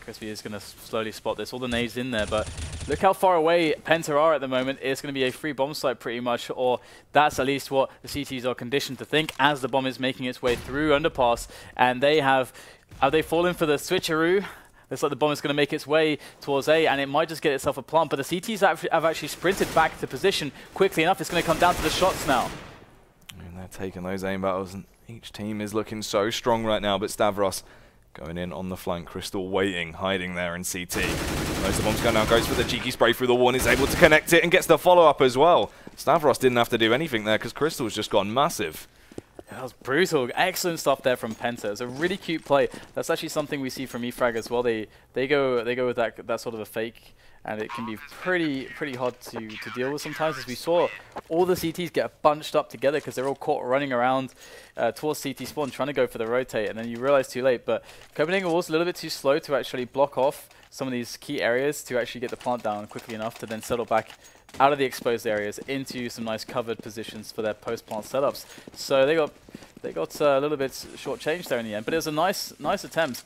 Crisby is going to slowly spot this. All the nades in there, but look how far away PENTA are at the moment. It's going to be a free bomb site pretty much, or that's at least what the CTs are conditioned to think as the bomb is making its way through underpass. And they have they fallen for the switcheroo? Looks like the bomb is going to make its way towards A, and it might just get itself a plant, but the CTs have actually sprinted back to position quickly enough. It's going to come down to the shots now. And they're taking those aim battles, and each team is looking so strong right now, but stavros going in on the flank, Crystal waiting, hiding there in CT. Most of the bombs go now, goes for the cheeky spray through the wall, is able to connect it and gets the follow-up as well. stavros didn't have to do anything there because Crystal's just gone massive. That was brutal. Excellent stuff there from PENTA. It's a really cute play. That's actually something we see from eFrag as well. They go with that sort of a fake, and it can be pretty hard to deal with sometimes. As we saw, all the CTs get bunched up together because they're all caught running around towards CT spawn, trying to go for the rotate, and then you realize too late. But Copenhagen Wolves a little bit too slow to actually block off some of these key areas to actually get the plant down quickly enough to then settle back out of the exposed areas into some nice covered positions for their post-plant setups. So they got a little bit short-changed there in the end, but it was a nice attempt.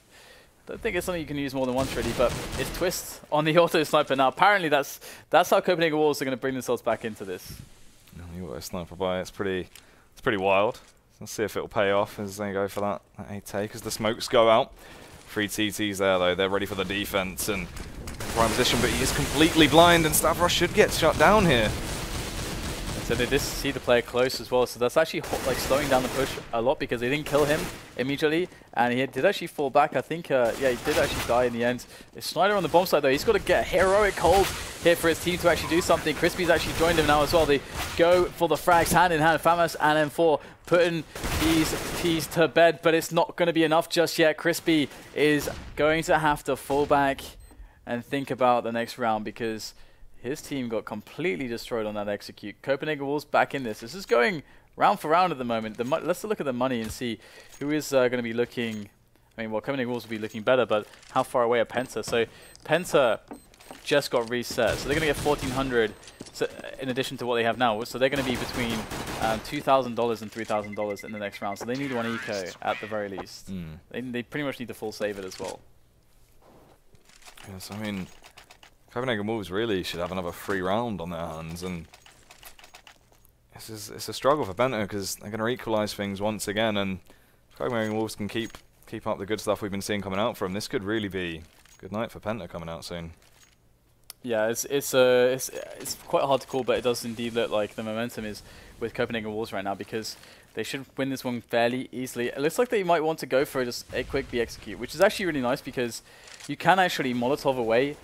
I don't think it's something you can use more than once really, but it's twist on the auto sniper now. Apparently that's how Copenhagen Wolves are going to bring themselves back into this. You got a sniper by. It's pretty wild. Let's see if it'll pay off as they go for that 8-take as the smokes go out. 3 TTs there though. They're ready for the defense and right position, but he is completely blind, and stavros should get shut down here. So they did see the player close as well, so that's actually like slowing down the push a lot because they didn't kill him immediately, and he did actually fall back. I think, yeah, he did actually die in the end. It's Schneider on the bomb side though. He's got to get a heroic hold here for his team to actually do something. Crisby's actually joined him now as well. They go for the frags hand in hand. Famas and M4 putting these T's to bed, but it's not going to be enough just yet. Crisby is going to have to fall back and think about the next round because his team got completely destroyed on that execute. Copenhagen Wolves back in this. This is going round for round at the moment. Let's look at the money and see who is going to be looking. I mean, well, Copenhagen Wolves will be looking better, but how far away are PENTA? So PENTA just got reset, so they're going to get 1,400 in addition to what they have now. So they're going to be between $2,000 and $3,000 in the next round. So they need 1 eco at the very least. They pretty much need to full save it as well. Yes, I mean, Copenhagen Wolves really should have another 3 round on their hands, and it's a struggle for PENTA because they're going to equalise things once again, and if Copenhagen Wolves can keep up the good stuff we've been seeing coming out from, this could really be a good night for PENTA coming out soon. Yeah, it's quite hard to call, but it does indeed look like the momentum is with Copenhagen Wolves right now because they should win this one fairly easily. It looks like they might want to go for just a quick B execute, which is actually really nice because you can actually Molotov away.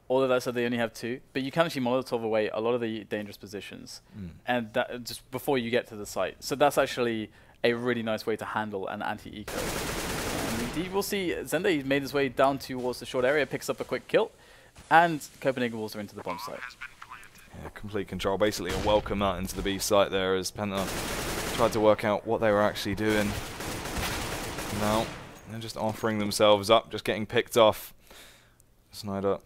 Although that said, they only have 2, but you can actually Molotov away a lot of the dangerous positions, and that just before you get to the site. So that's actually a really nice way to handle an anti-eco. Indeed, we'll see Zende made his way down towards the short area, picks up a quick kill, and Copenhagen Wolves are into the bomb site. Yeah, complete control, basically a welcome out into the B site there as PENTA tried to work out what they were actually doing. Now they're just offering themselves up, just getting picked off. Schneider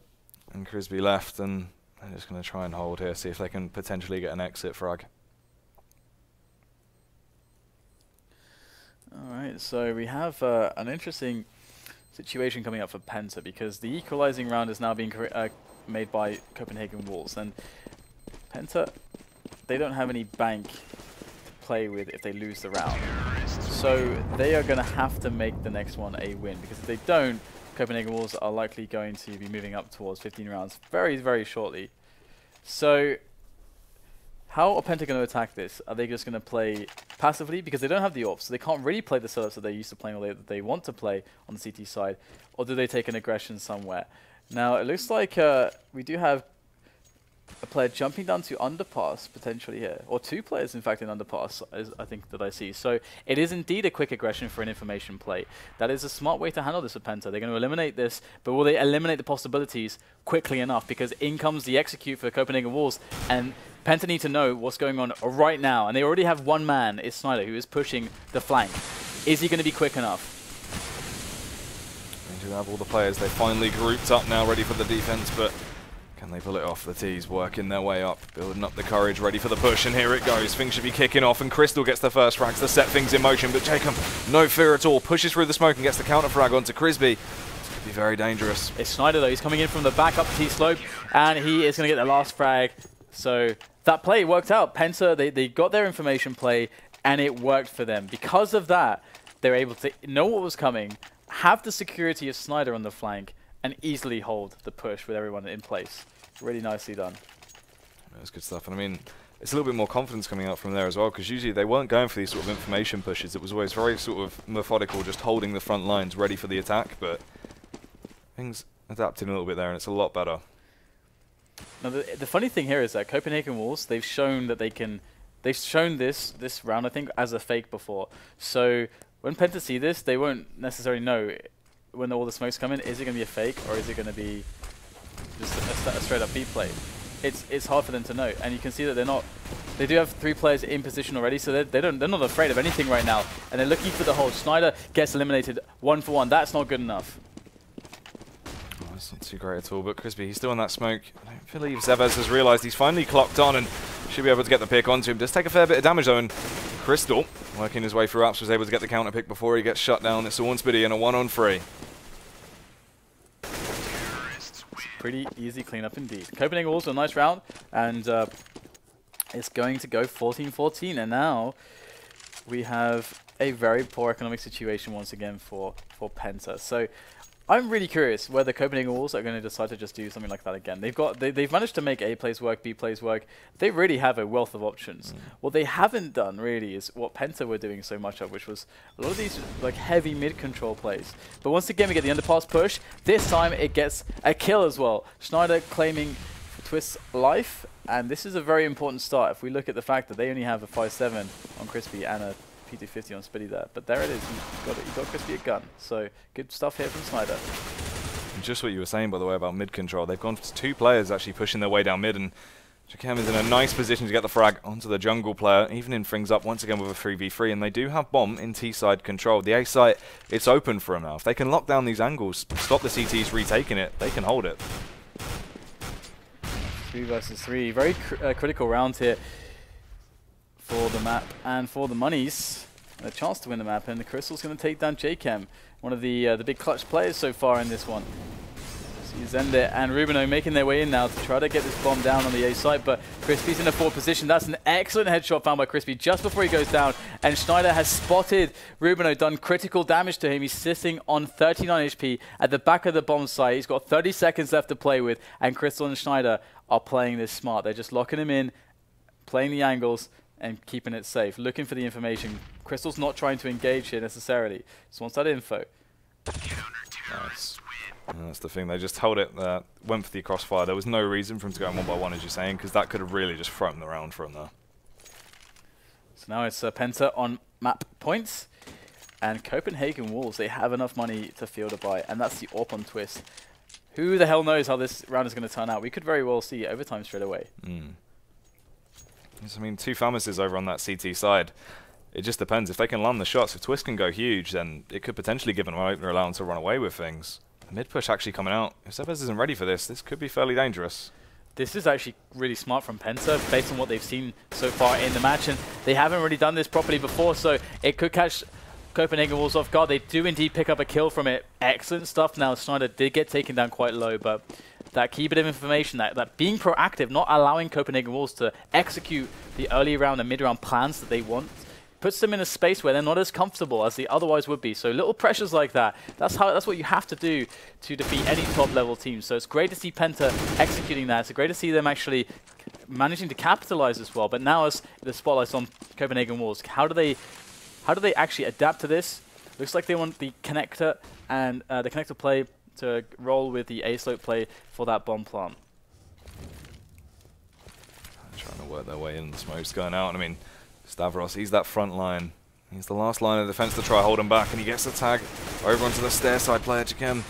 and crisby left, and they're just going to try and hold here, see if they can potentially get an exit frag. Alright, so we have an interesting situation coming up for PENTA because the equalizing round is now being made by Copenhagen Wolves, and PENTA, they don't have any bank to play with if they lose the round. So they are going to have to make the next one a win, because if they don't, Copenhagen Wolves are likely going to be moving up towards 15 rounds very, very shortly. So how are PENTA going to attack this? Are they just going to play passively? Because they don't have the AWPs, so they can't really play the setups that they're used to playing or that they want to play on the CT side. Or do they take an aggression somewhere? Now, it looks like we do have a player jumping down to underpass potentially here. Or 2 players, in fact, in underpass, I think that I see. So it is indeed a quick aggression for an information play. That is a smart way to handle this with PENTA. They're going to eliminate this, but will they eliminate the possibilities quickly enough? Because in comes the execute for Copenhagen Wolves, and PENTA need to know what's going on right now. And they already have 1 man, it's Schneider, who is pushing the flank. Is he going to be quick enough? They do have all the players. They finally grouped up now, ready for the defense, but can they pull it off? The T's working their way up, building up the courage, ready for the push, and here it goes. Things should be kicking off, and kRYSTAL gets the first frags to set things in motion, but jkaem, no fear at all, pushes through the smoke and gets the counter frag onto crisby. This could be very dangerous. It's Schneider though, he's coming in from the back up T slope, and he is going to get the last frag. So that play worked out. PENTA, they got their information play, and it worked for them. Because of that, they're able to know what was coming, have the security of Schneider on the flank, and easily hold the push with everyone in place. Really nicely done. That's good stuff. And I mean, it's a little bit more confidence coming out from there as well, because usually they weren't going for these sort of information pushes. It was always very sort of methodical, just holding the front lines ready for the attack, but things adapted a little bit there, and it's a lot better. Now, the funny thing here is that Copenhagen Wolves, they've shown that they can they've shown this round, I think, as a fake before. So when PENTA see this, they won't necessarily know when all the smoke's coming, is it going to be a fake or is it going to be just a straight up B play? It's hard for them to know, and you can see that they're not. They do have 3 players in position already, so they're not afraid of anything right now, and they're looking for the hold. Schneider gets eliminated 1-for-1. That's not good enough. Oh, that's not too great at all, but crisby, he's still in that smoke. I don't believe zEVES has realised he's finally clocked on and should be able to get the pick onto him. Does take a fair bit of damage though, and kRYSTAL, working his way through apps, was able to get the counter pick before he gets shut down. It's a 1 Spiidi and a 1-on-3. Pretty easy cleanup indeed. Copenhagen Wolves a nice round, and it's going to go 14-14, and now we have a very poor economic situation once again for PENTA. So I'm really curious whether Copenhagen Wolves are going to decide to just do something like that again. They've managed to make A plays work, B plays work. They really have a wealth of options. What they haven't done really is what PENTA were doing so much of, which was a lot of these like heavy mid control plays. But once again we get the underpass push. This time it gets a kill as well. Schneider claiming Twist's life, and this is a very important start if we look at the fact that they only have a 5-7 on crisby and a P250 on Spiidi there, but there it is. You got crisby a gun. So good stuff here from Schneider. And just what you were saying, by the way, about mid control, they've gone for 2 players actually pushing their way down mid, and jkaem is in a nice position to get the frag onto the jungle player, evening things up once again with a 3v3, and they do have bomb in T side control. The A site, it's open for them now. If they can lock down these angles, stop the CTs retaking it, they can hold it. 3 versus 3, very critical round here for the map and for the monies. A chance to win the map, and the kRYSTAL's going to take down jkaem, one of the big clutch players so far in this one. See Zende and RUBINO making their way in now to try to get this bomb down on the A site, but crisby's in a forward position. That's an excellent headshot found by crisby just before he goes down, and Schneider has spotted RUBINO, done critical damage to him. He's sitting on 39 HP at the back of the bomb site. He's got 30 seconds left to play with, and kRYSTAL and Schneider are playing this smart. They're just locking him in, playing the angles, and keeping it safe, looking for the information. kRYSTAL's not trying to engage here necessarily, just wants that info. Nice. And that's the thing, they just held it, went for the crossfire. There was no reason for him to go 1-by-1, as you're saying, because that could have really just thrown the round from there. So now it's PENTA on map points, and Copenhagen Wolves, they have enough money to field a buy, and that's the AWP on Twist. Who the hell knows how this round is going to turn out? We could very well see overtime straight away. I mean, 2 Famises over on that CT side. It just depends. If they can land the shots, if Twist can go huge, then it could potentially give them an opener allowance to run away with things. The mid push actually coming out. If zEVES isn't ready for this, this could be fairly dangerous. This is actually really smart from PENTA based on what they've seen so far in the match, and they haven't really done this properly before, so it could catch Copenhagen Wolves off guard. They do indeed pick up a kill from it. Excellent stuff. Now Schneider did get taken down quite low, but that key bit of information, that being proactive, not allowing Copenhagen Wolves to execute the early round and mid round plans that they want, puts them in a space where they're not as comfortable as they otherwise would be. So little pressures like that, that's what you have to do to defeat any top level team. So it's great to see PENTA executing that. It's great to see them actually managing to capitalize as well. But now as the spotlight's on Copenhagen Wolves, how do they actually adapt to this? Looks like they want the connector and the connector play to roll with the A slope play for that bomb plant. Trying to work their way in, the smoke's going out. I mean, Stavros, he's that front line. He's the last line of defense to try hold him back, and he gets the tag over onto the stair side player. jkaem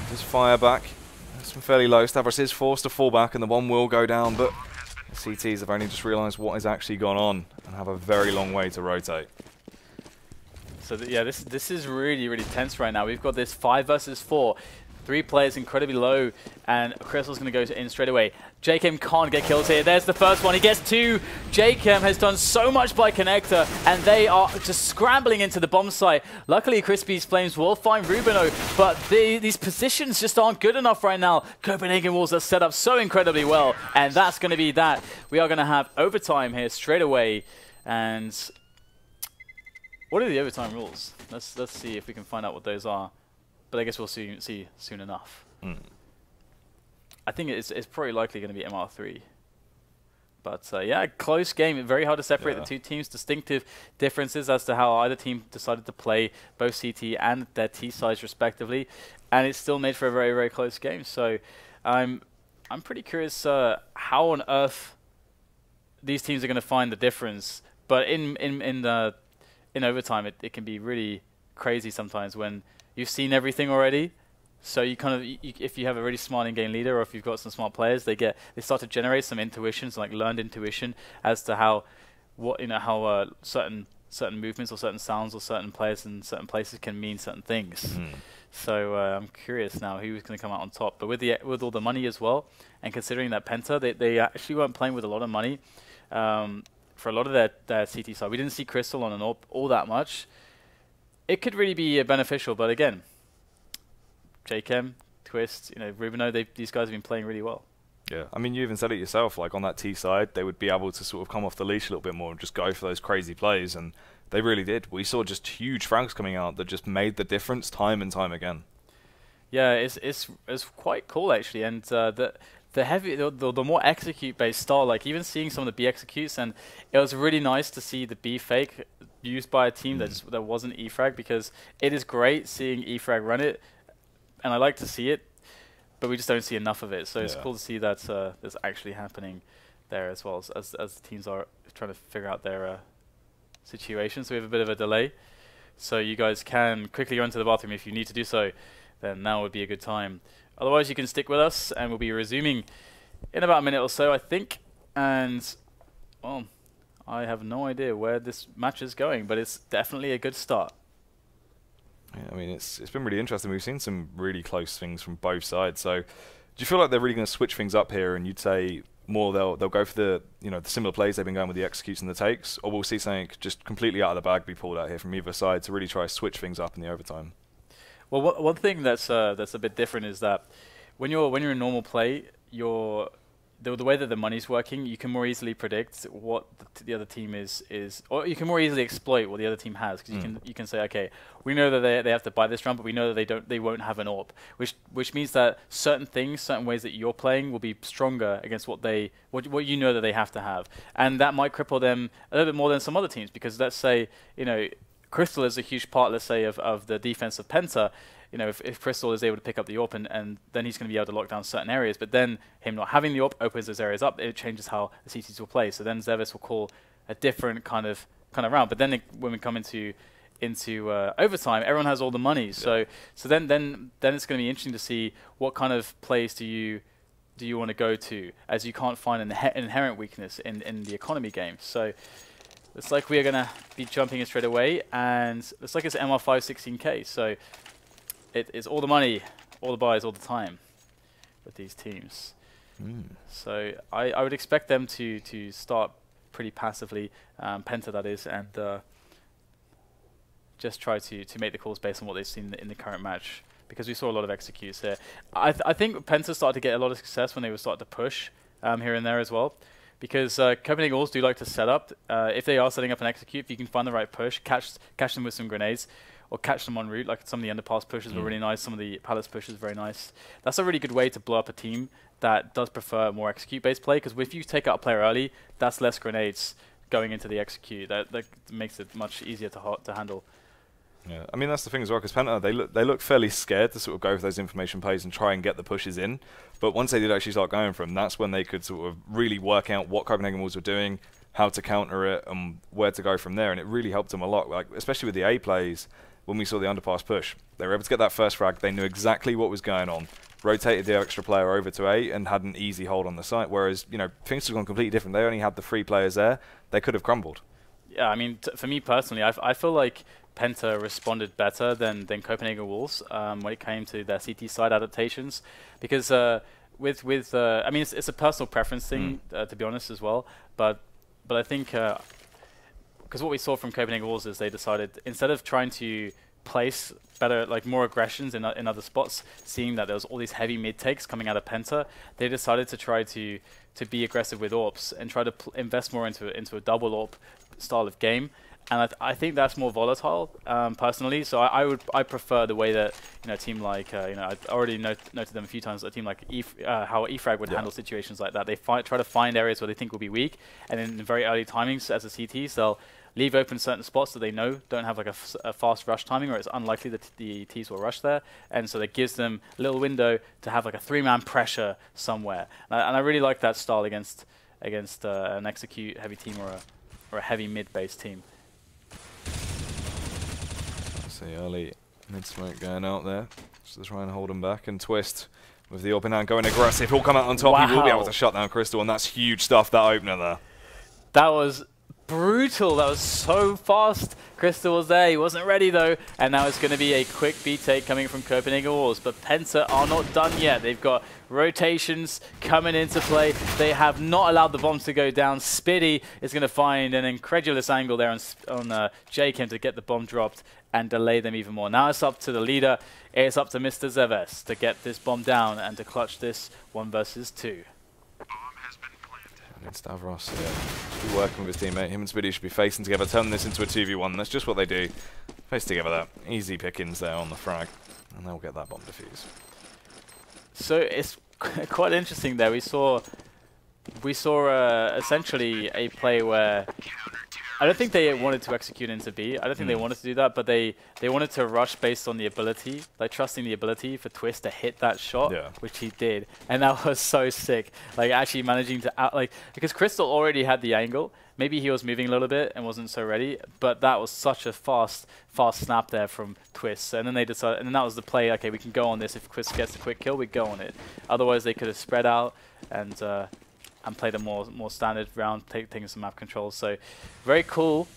just fire back. That's fairly low. Stavros is forced to fall back, and the bomb will go down, but the CTs have only just realised what has actually gone on and have a very long way to rotate. So yeah, this is really, really tense right now. We've got this 5 versus 4. 3 players incredibly low, and kRYSTAL's going to go in straight away. jkaem can't get kills here. There's the first one. He gets 2. jkaem has done so much by connector, and they are just scrambling into the bomb site. Luckily, crisby's Flames will find RUBINO, but these positions just aren't good enough right now. Copenhagen Wolves are set up so incredibly well, and that's going to be that. We are going to have overtime here straight away, and what are the overtime rules? Let's see if we can find out what those are. But I guess we'll see soon enough. I think it's probably likely going to be MR3. But yeah, close game. Very hard to separate the two teams. Distinctive differences as to how either team decided to play both CT and their T sides respectively, and it's still made for a very, very close game. So I'm pretty curious how on earth these teams are going to find the difference. But in overtime, it can be really crazy sometimes when you've seen everything already. So you kind of, if you have a really smart in-game leader, or if you've got some smart players, they start to generate some intuitions, like learned intuition, as to how certain movements or certain sounds or certain players in certain places can mean certain things. So I'm curious now who's going to come out on top. But with all the money as well, and considering that PENTA, they actually weren't playing with a lot of money for a lot of their CT side. We didn't see Crystal on an AWP all that much. It could really be beneficial, but again, jkaem, Twist, RUBINO, these guys have been playing really well. Yeah, I mean, you even said it yourself, like on that T side, they would be able to sort of come off the leash a little bit more and just go for those crazy plays, and they really did. We saw just huge frags coming out that just made the difference time and time again. Yeah, it's quite cool actually, and the more execute-based style, like even seeing some of the B executes, and it was really nice to see the B fake used by a team that wasn't E-frag, because it is great seeing E-frag run it, and I like to see it, but we just don't see enough of it. So it's cool to see that that's actually happening there as well, as the teams are trying to figure out their situation. So we have a bit of a delay. So you guys can quickly run to the bathroom if you need to do so. Then now would be a good time. Otherwise, you can stick with us, and we'll be resuming in about a minute or so, I think. And, well, I have no idea where this match is going, but it's definitely a good start. Yeah, I mean, it's been really interesting. We've seen some really close things from both sides. So, do you feel like they're really going to switch things up here, and you'd say more they'll go for the the similar plays they've been going with the executes and the takes, or we'll see something just completely out of the bag be pulled out here from either side to really try to switch things up in the overtime? Well, one thing that's a bit different is that when you're in normal play, the way that the money's working, you can more easily predict what the other team is, or you can more easily exploit what the other team has, because you can say, okay, we know that they have to buy this round, but we know that they won't have an AWP, which means that certain ways that you're playing will be stronger against what you know that they have to have, and that might cripple them a little bit more than some other teams, because let's say kRYSTAL is a huge part, let's say, of the defense of PENTA. If kRYSTAL is able to pick up the AWP, and then he's going to be able to lock down certain areas, but then him not having the AWP opens those areas up, it changes how the CTs will play. So then zEVES will call a different kind of round. But then when we come into overtime, everyone has all the money. So then it's going to be interesting to see what kind of plays do you want to go to, as you can't find an inherent weakness in the economy game. So looks like we are going to be jumping in straight away, and looks like it's MR5 16K. So it's all the money, all the buys, all the time with these teams. So I would expect them to start pretty passively, PENTA that is, and just try to make the calls based on what they've seen in the current match, because we saw a lot of executes here. I think PENTA started to get a lot of success when they were starting to push here and there as well, because Copenhagen Wolves do like to set up. If they are setting up an execute, if you can find the right push, catch them with some grenades, or catch them en route, like some of the underpass pushes were really nice, some of the palace pushes very nice. That's a really good way to blow up a team that does prefer more execute-based play, because if you take out a player early, that's less grenades going into the execute. That makes it much easier to handle. Yeah, I mean, that's the thing as well, because PENTA, they look fairly scared to sort of go for those information plays and try and get the pushes in. But once they did actually start going for them, that's when they could sort of really work out what Copenhagen Wolves were doing, how to counter it, and where to go from there. And it really helped them a lot, like especially with the A plays. When we saw the underpass push, they were able to get that first frag. They knew exactly what was going on, rotated the extra player over to A, and had an easy hold on the site. Whereas, things have gone completely different. They only had the 3 players there. They could have crumbled. Yeah, I mean, for me personally, I feel like PENTA responded better than Copenhagen Wolves when it came to their CT side adaptations, because I mean, it's a personal preference thing, to be honest as well. But I think. Because what we saw from Copenhagen Wolves is they decided, instead of trying to place better, like more aggressions in other spots, seeing that there was all these heavy mid takes coming out of PENTA, they decided to try to be aggressive with AWPs and try to invest more into a double AWP style of game. And I think that's more volatile, personally. So I prefer the way that a team like I already noted them a few times. A team like how eFrag would handle situations like that. They try to find areas where they think will be weak, and in very early timings as a CTs, they'll leave open certain spots that they know don't have like a fast rush timing, or it's unlikely that the Ts will rush there, and so that gives them a little window to have like a 3-man pressure somewhere. And I really like that style against against an execute heavy team or a heavy mid-based team. See early mid-smoke going out there, just to try and hold him back, and Twist with the open hand going aggressive. He'll come out on top. Wow. He will be able to shut down Crystal, and that's huge stuff, that opener there. That was brutal. That was so fast. Crystal was there. He wasn't ready though. And now it's going to be a quick B take coming from Copenhagen Wolves. But Penta are not done yet. They've got rotations coming into play. They have not allowed the bombs to go down. Spiidi is going to find an incredulous angle there on jkaem to get the bomb dropped and delay them even more. Now it's up to the leader. It's up to Mr. zEVES to get this bomb down and to clutch this 1 versus 2. And Stavros, should be working with his teammate. Him and Spiidi should be facing together, turning this into a 2v1. That's just what they do. Face together there. Easy pickings there on the frag. And they'll get that bomb defused. So it's quite interesting there. We saw essentially a play where I don't think they wanted to execute into B. I don't think they wanted to do that, but they wanted to rush based on the ability, like trusting the ability for Twist to hit that shot, which he did, and that was so sick. Like actually managing to because Crystal already had the angle. Maybe he was moving a little bit and wasn't so ready, but that was such a fast snap there from Twist. And then they decided, and then that was the play. Okay, we can go on this. If Twist gets a quick kill, we go on it. Otherwise, they could have spread out and played a more standard round, taking some map control. So very cool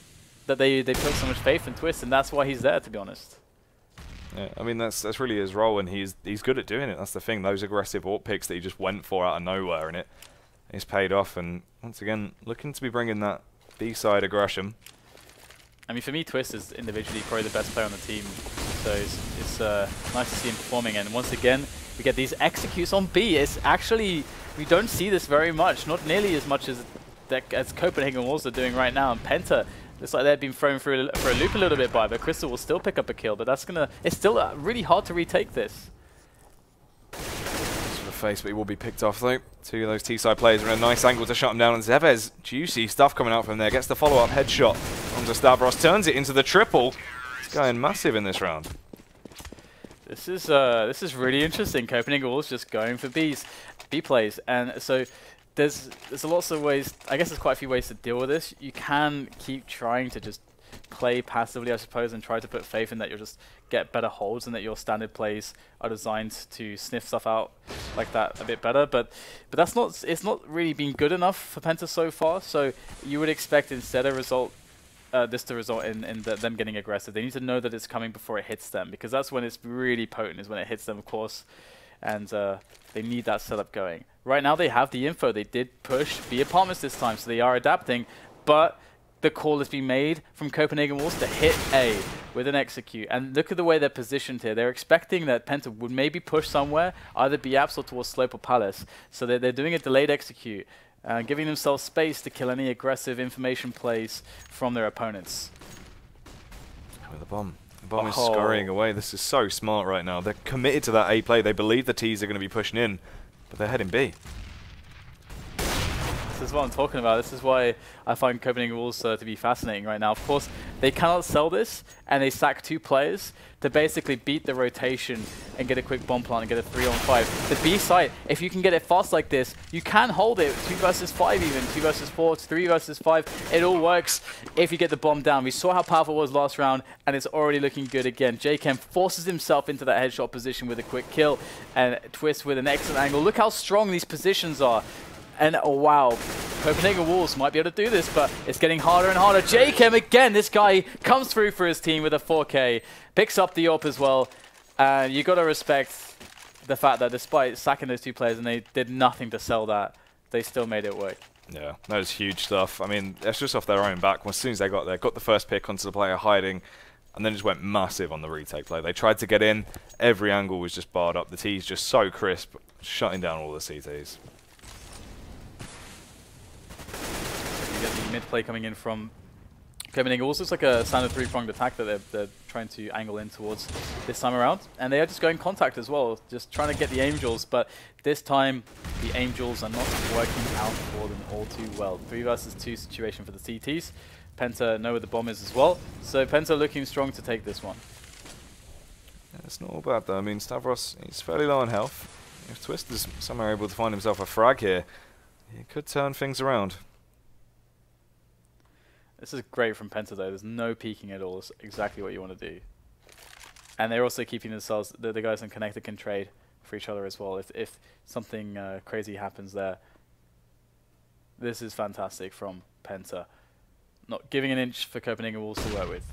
that they put so much faith in Twist, and that's why he's there, to be honest. Yeah, I mean that's really his role, and he's good at doing it. That's the thing. Those aggressive AWP picks that he just went for out of nowhere, and it's paid off. And once again, looking to be bringing that B-side aggression. I mean, for me, Twist is individually probably the best player on the team, so it's nice to see him performing. And once again, we get these executes on B. It's actually, we don't see this very much, not nearly as much as Copenhagen Wolves are doing right now. And Penta, looks like they've been thrown for a loop a little bit by, but Crystal will still pick up a kill. But it's still really hard to retake this. For the face, but he will be picked off though. Two of those T-side players are in a nice angle to shut him down, and zEVES, juicy stuff coming out from there, gets the follow-up headshot onto Stavros, turns it into the triple. He's going massive in this round. This is really interesting. Copenhagen Wolves just going for B plays, and so there's lots of ways. I guess there's quite a few ways to deal with this. You can keep trying to just play passively, I suppose, and try to put faith in that you'll just get better holds and that your standard plays are designed to sniff stuff out like that a bit better. But it's not really been good enough for Penta so far. So you would expect instead a result. This to result in them getting aggressive. They need to know that it's coming before it hits them, because that's when it's really potent, is when it hits them, of course. And they need that setup going. Right now they have the info. They did push B apartments this time, so they are adapting. But the call has been made from Copenhagen Wolves to hit A with an execute. And look at the way they're positioned here. They're expecting that Penta would maybe push somewhere, either B apps or towards Slope or Palace. So they're doing a delayed execute. Giving themselves space to kill any aggressive information plays from their opponents. With the bomb. The bomb is scurrying away. This is so smart right now. They're committed to that A play. They believe the T's are going to be pushing in, but they're heading B. This is what I'm talking about. This is why I find Copenhagen Wolves to be fascinating right now. Of course, they cannot sell this, and they sack 2 players to basically beat the rotation and get a quick bomb plant and get a 3-on-5. The B site, if you can get it fast like this, you can hold it. 2 versus 5 even, 2 versus 4, 3 versus 5. It all works if you get the bomb down. We saw how powerful it was last round, and it's already looking good again. jkaem forces himself into that headshot position with a quick kill, and Twist with an excellent angle. Look how strong these positions are. And oh, wow, Copenhagen Wolves might be able to do this, but it's getting harder and harder. jkaem again, this guy comes through for his team with a 4K, picks up the AWP as well. And you got to respect the fact that despite sacking those 2 players and they did nothing to sell that, they still made it work. Yeah, that was huge stuff. I mean, that's just off their own back. As soon as they got there, got the first pick onto the player hiding, and then just went massive on the retake play. They tried to get in, every angle was just barred up. The T's just so crisp, shutting down all the CTs. You get the mid play coming in from Copenhagen. Also, it's like a standard 3-pronged attack that they're trying to angle in towards this time around. And they are just going contact as well, just trying to get the Angels. But this time, the Angels are not working out for them all too well. 3 versus 2 situation for the CTs. Penta know where the bomb is as well. So Penta looking strong to take this one. Yeah, it's not all bad though. I mean, Stavros, he's fairly low on health. If Twist is somehow able to find himself a frag here, It could turn things around. This is great from PENTA though. There's no peeking at all. It's exactly what you want to do. And they're also keeping themselves, the guys on connector can trade for each other as well if something crazy happens there. This is fantastic from PENTA. Not giving an inch for Copenhagen Wolves to work with.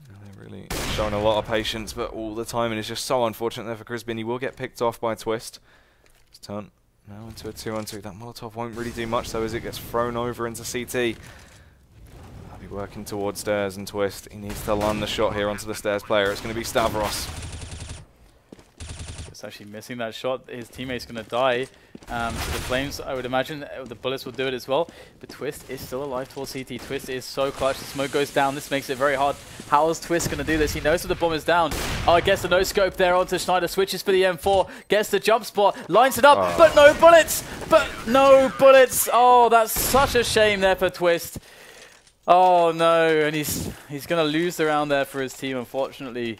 They're really showing a lot of patience, but all the timing is just so unfortunate there for crisby. He will get picked off by Twist. It's turned now into a 2-on-2. That Molotov won't really do much though as it gets thrown over into CT. I'll be working towards stairs and Twist. He needs to land the shot here onto the stairs player. It's going to be Stavros. It's actually missing that shot. His teammate's going to die. So the flames, I would imagine, the bullets will do it as well. But Twist is still alive towards CT. Twist is so clutch. The smoke goes down. This makes it very hard. How is Twist going to do this? He knows that the bomb is down. Oh, gets the no-scope there onto Schneider. Switches for the M4. Gets the jump spot. Lines it up. But no bullets. But no bullets. Oh, that's such a shame there for Twist. Oh, no. And he's going to lose the round there for his team, unfortunately.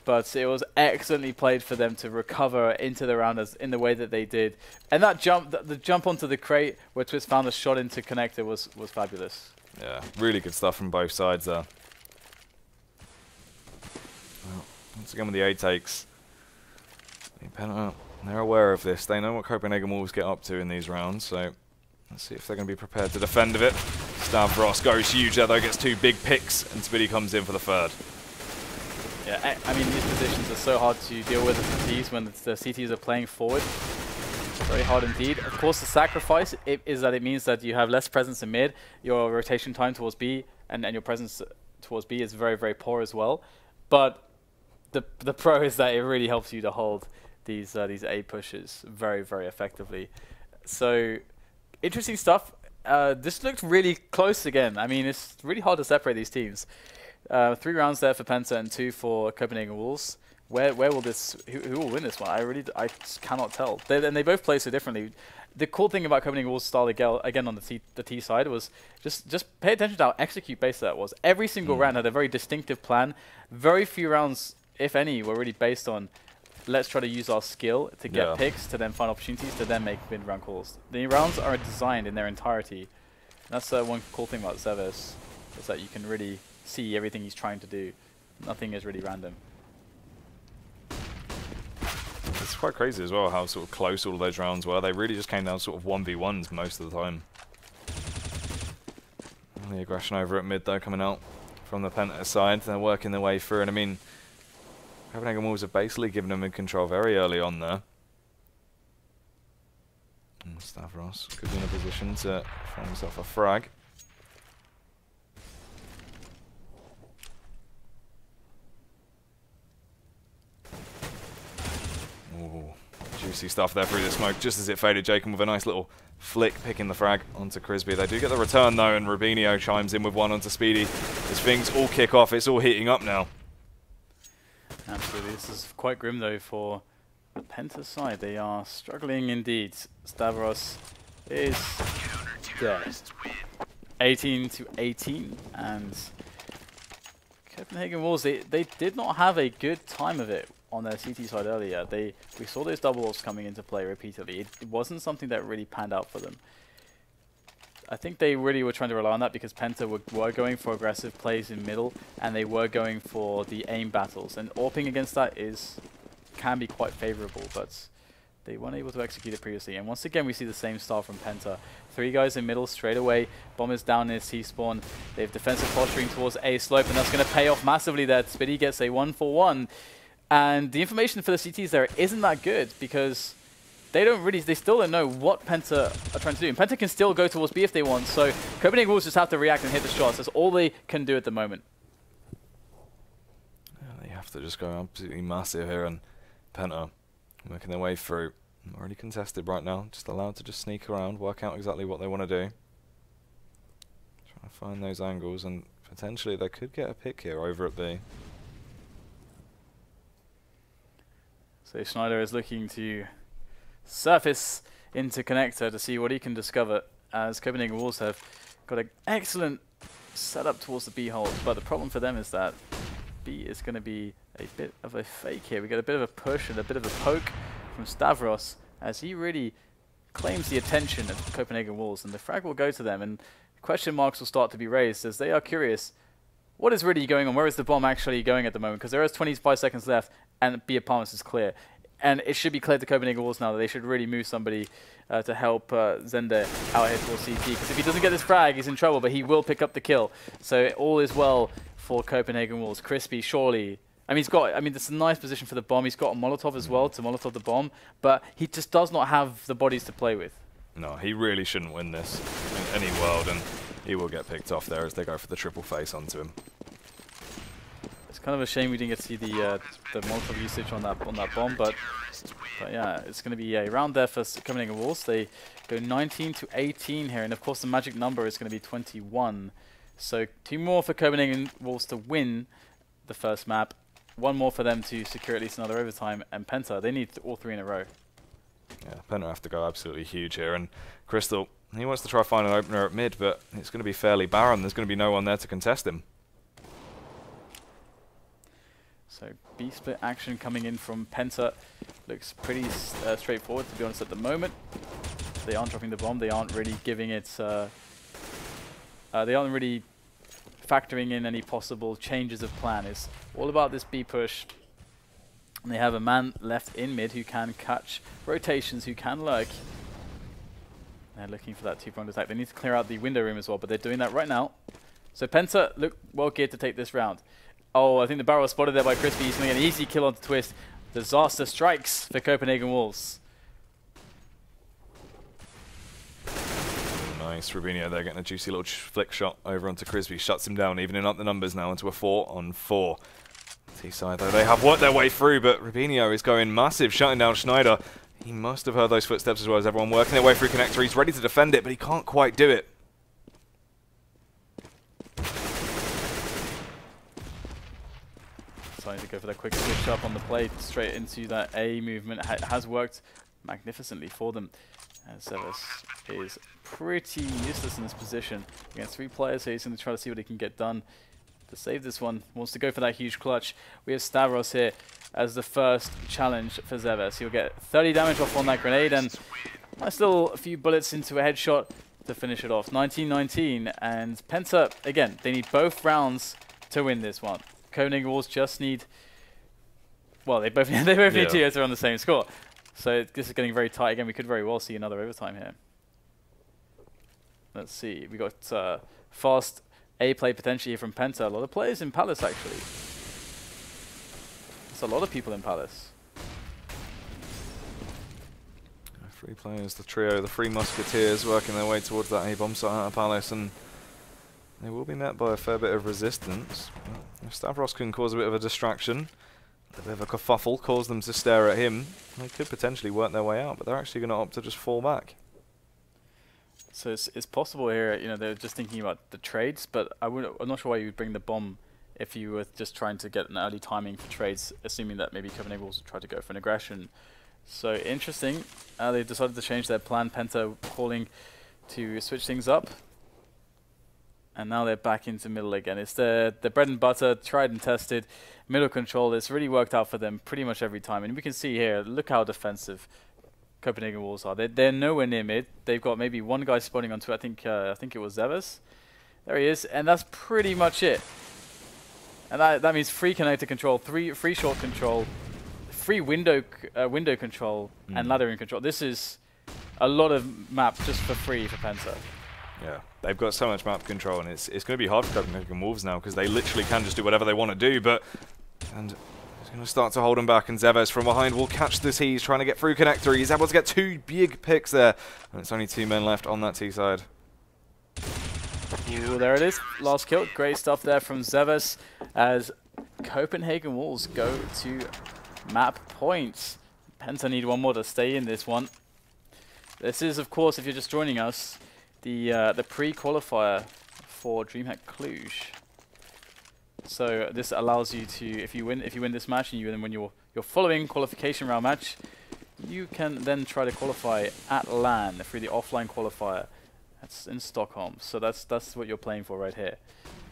But it was excellently played for them to recover into the round in the way that they did. And that jump, the jump onto the crate where Twist found a shot into connector was fabulous. Yeah, really good stuff from both sides there. Well, once again with the A takes. They're aware of this. They know what Copenhagen Wolves get up to in these rounds, so let's see if they're going to be prepared to defend of it. Stavros goes huge there though, gets 2 big picks, and Spiidi comes in for the 3rd. Yeah, I mean, these positions are so hard to deal with the CTs when the CTs are playing forward. Very hard indeed. Of course, the sacrifice is that it means that you have less presence in mid. Your rotation time towards B and your presence towards B is very, very poor as well. But the pro is that it really helps you to hold these A pushes very, very effectively. So, interesting stuff. This looked really close again. I mean, it's really hard to separate these teams. 3 rounds there for PENTA and 2 for Copenhagen Wolves. Where will this? Who will win this one? I just cannot tell. And they both play so differently. The cool thing about Copenhagen Wolves' style again on the T side was just pay attention to how execute based that was. Every single round had a very distinctive plan. Very few rounds, if any, were really based on let's try to use our skill to get picks, to then find opportunities, to then make mid-round calls. The rounds are designed in their entirety. That's one cool thing about zEVES, is that you can really see everything he's trying to do. Nothing is really random. It's quite crazy as well how sort of close all of those rounds were. They really just came down sort of 1v1s most of the time. The aggression over at mid though coming out from the PENTA side. They're working their way through, and I mean, Copenhagen Wolves have basically given them in control very early on there. And Stavros could be in a position to find himself a frag. Ooh, juicy stuff there through the smoke, just as it faded. jkaem with a nice little flick, picking the frag onto crisby. They do get the return though, and RUBINO chimes in with one onto Spiidi. As things all kick off, it's all heating up now. Absolutely, this is quite grim though for the PENTA side. They are struggling indeed. Stavros is dead. 18-18, and Copenhagen Wolves, they did not have a good time of it on their CT side earlier. We saw those double offs coming into play repeatedly. It wasn't something that really panned out for them. I think they really were trying to rely on that because PENTA were going for aggressive plays in middle, and they were going for the aim battles. And AWPing against that can be quite favorable, but they weren't able to execute it previously. And once again, we see the same style from PENTA. 3 guys in middle straight away. Bomb is down near C-spawn. They have defensive posturing towards A slope, and that's going to pay off massively there. Spiidi gets a 1-for-1. And the information for the CTs there isn't that good because they still don't know what PENTA are trying to do. And PENTA can still go towards B if they want, so Copenhagen Wolves just have to react and hit the shots. That's all they can do at the moment. Yeah, they have to just go absolutely massive here, and PENTA working their way through. Already contested right now, just allowed to just sneak around, work out exactly what they want to do. Trying to find those angles, and potentially they could get a pick here over at B. So Schneider is looking to surface into connector to see what he can discover, as Copenhagen Wolves have got an excellent setup towards the B hold. But the problem for them is that B is going to be a bit of a fake here. We get a bit of a push and a bit of a poke from Stavros, as he really claims the attention of Copenhagen Wolves, and the frag will go to them, and question marks will start to be raised as they are curious. What is really going on? Where is the bomb actually going at the moment? Because there is 25 seconds left, and B apartments is clear. And it should be clear to Copenhagen Wolves now that they should really move somebody to help Zende out here towards CT. Because if he doesn't get this frag, he's in trouble, but he will pick up the kill. So all is well for Copenhagen Wolves. Crisby, surely. I mean, it's a nice position for the bomb. He's got a Molotov as well to Molotov the bomb, but he just does not have the bodies to play with. No, he really shouldn't win this in any world, and he will get picked off there as they go for the triple face onto him. It's kind of a shame we didn't get to see the Molotov usage on that bomb, but yeah, it's going to be a round there for Copenhagen Wolves. They go 19 to 18 here, and of course the magic number is going to be 21. So 2 more for Copenhagen Wolves to win the first map. 1 more for them to secure at least another overtime, and PENTA, they need all 3 in a row. Yeah, PENTA have to go absolutely huge here, and kRYSTAL, he wants to try to find an opener at mid, but it's going to be fairly barren. There's going to be no one there to contest him. So B-split action coming in from PENTA looks pretty straightforward, to be honest, at the moment. They aren't dropping the bomb, they aren't really giving it, they aren't really factoring in any possible changes of plan. It's all about this B push. And they have a man left in mid who can catch rotations, who can lurk. They're looking for that 2-pronged attack. They need to clear out the window room as well, but they're doing that right now. So PENTA look well geared to take this round. Oh, I think the barrel was spotted there by crisby. He's going to get an easy kill on the twist. Disaster strikes for Copenhagen Wolves. Nice, RUBINO there getting a juicy little flick shot over onto crisby. Shuts him down, evening up the numbers now into a 4-on-4. T-side though, they have worked their way through, but RUBINO is going massive, shutting down Schneider. He must have heard those footsteps as well as everyone working their way through connector. He's ready to defend it, but he can't quite do it. Deciding to go for that quick switch up on the plate, straight into that A movement. Has worked magnificently for them. zEVES is pretty useless in this position against 3 players, so he's going to try to see what he can get done to save this one. Wants to go for that huge clutch. We have Stavros here as the first challenge for zEVES. He'll get 30 damage off on that grenade, and nice little a few bullets into a headshot to finish it off. 19-19, and PENTA, again, they need both rounds to win this one. Copenhagen Wolves just need, well, they both need 2 to run the same score. So this is getting very tight again. We could very well see another overtime here. Let's see. We got fast A play potentially here from PENTA. A lot of players in Palace actually. There's a lot of people in Palace. 3 players, the trio, the 3 musketeers working their way towards that A-bomb site out of Palace, and they will be met by a fair bit of resistance. If Stavros can cause a bit of a distraction, a bit of a kerfuffle, cause them to stare at him, they could potentially work their way out, but they're actually going to opt to just fall back. So it's possible here, you know, they're just thinking about the trades, but I'm not sure why you would bring the bomb if you were just trying to get an early timing for trades, assuming that maybe Copenhagen Wolves would try to go for an aggression. So interesting, they decided to change their plan. PENTA calling to switch things up. And now they're back into middle again. It's the bread and butter, tried and tested. Middle control, it's really worked out for them pretty much every time. And we can see here, look how defensive Copenhagen Wolves are. They're nowhere near mid. They've got maybe 1 guy spawning onto, I think it was zEVES. There he is, and that's pretty much it. And that means free connector control, free short control, free window control, and laddering control. This is a lot of map just for free for PENTA. Yeah, they've got so much map control, and it's going to be hard for Copenhagen Wolves now because they literally can just do whatever they want to do, but it's going to start to hold them back, and zEVES from behind will catch the T. He's trying to get through connector. He's able to get 2 big picks there, and it's only 2 men left on that T side. Ooh, there it is. Last kill. Great stuff there from zEVES as Copenhagen Wolves go to map points. PENTA need 1 more to stay in this one. This is, of course, if you're just joining us, the pre-qualifier for DreamHack Cluj. So this allows you to, if you win this match and you then win your following qualification round match, you can then try to qualify at LAN through the offline qualifier. That's in Stockholm. So that's what you're playing for right here.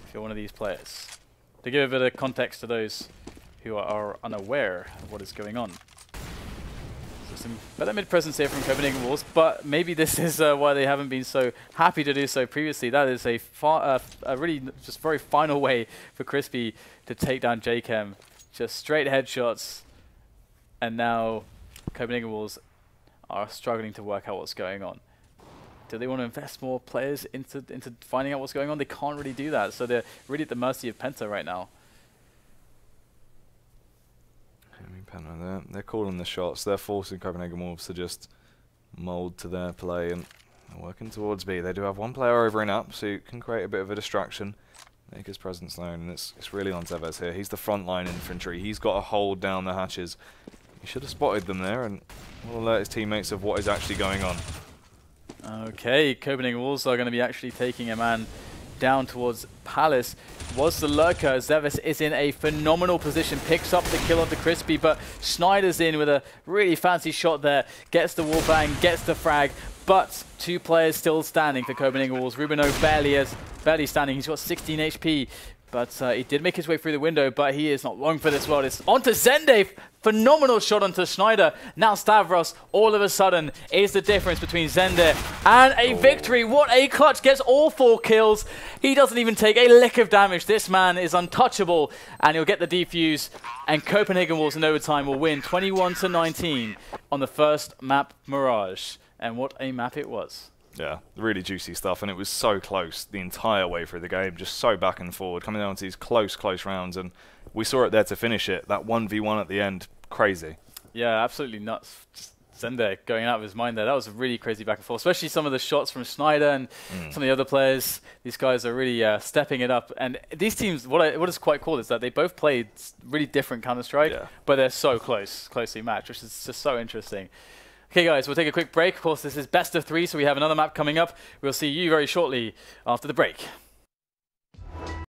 If you're one of these players, to give a bit of context to those who are unaware of what is going on. Some better mid-presence here from Copenhagen Wolves, but maybe this is why they haven't been so happy to do so previously. That is a really just very final way for crisby to take down jkaem. Just straight headshots, and now Copenhagen Wolves are struggling to work out what's going on. Do they want to invest more players into finding out what's going on? They can't really do that, so they're really at the mercy of PENTA right now. PENTA, they're calling the shots. They're forcing Copenhagen Wolves to just mould to their play and working towards B. They do have one player over and up, so you can create a bit of a distraction, make his presence known, and it's really on zEVES here. He's the frontline infantry. He's got to hold down the hatches. He should have spotted them there and will alert his teammates of what is actually going on. Okay, Copenhagen Wolves are going to be actually taking a man down towards Palace. Was the lurker. zEVES is in a phenomenal position, picks up the kill onto crisby, but Schneider's in with a really fancy shot there, gets the wall bang, gets the frag, but two players still standing for Copenhagen Wolves. RUBINO barely standing, he's got 16 HP, but he did make his way through the window, but he is not long for this world. It's onto zende, phenomenal shot onto Schneider. Now Stavros, all of a sudden, is the difference between zende and a victory. What a clutch, gets all 4 kills. He doesn't even take a lick of damage. This man is untouchable, and he'll get the defuse, and Copenhagen Wolves in overtime will win 21-19 on the first map, Mirage. And what a map it was. Yeah, really juicy stuff, and it was so close the entire way through the game, just so back and forward, coming down to these close rounds, and we saw it there to finish it. That 1v1 at the end, crazy. Yeah, absolutely nuts. Just zende going out of his mind there. That was a really crazy back and forth, especially some of the shots from Schneider and some of the other players. These guys are really stepping it up, and these teams, what is quite cool is that they both played really different Counter-Strike, but they're so closely matched, which is just so interesting. Okay guys, we'll take a quick break. Of course, this is best of 3, so we have another map coming up. We'll see you very shortly after the break.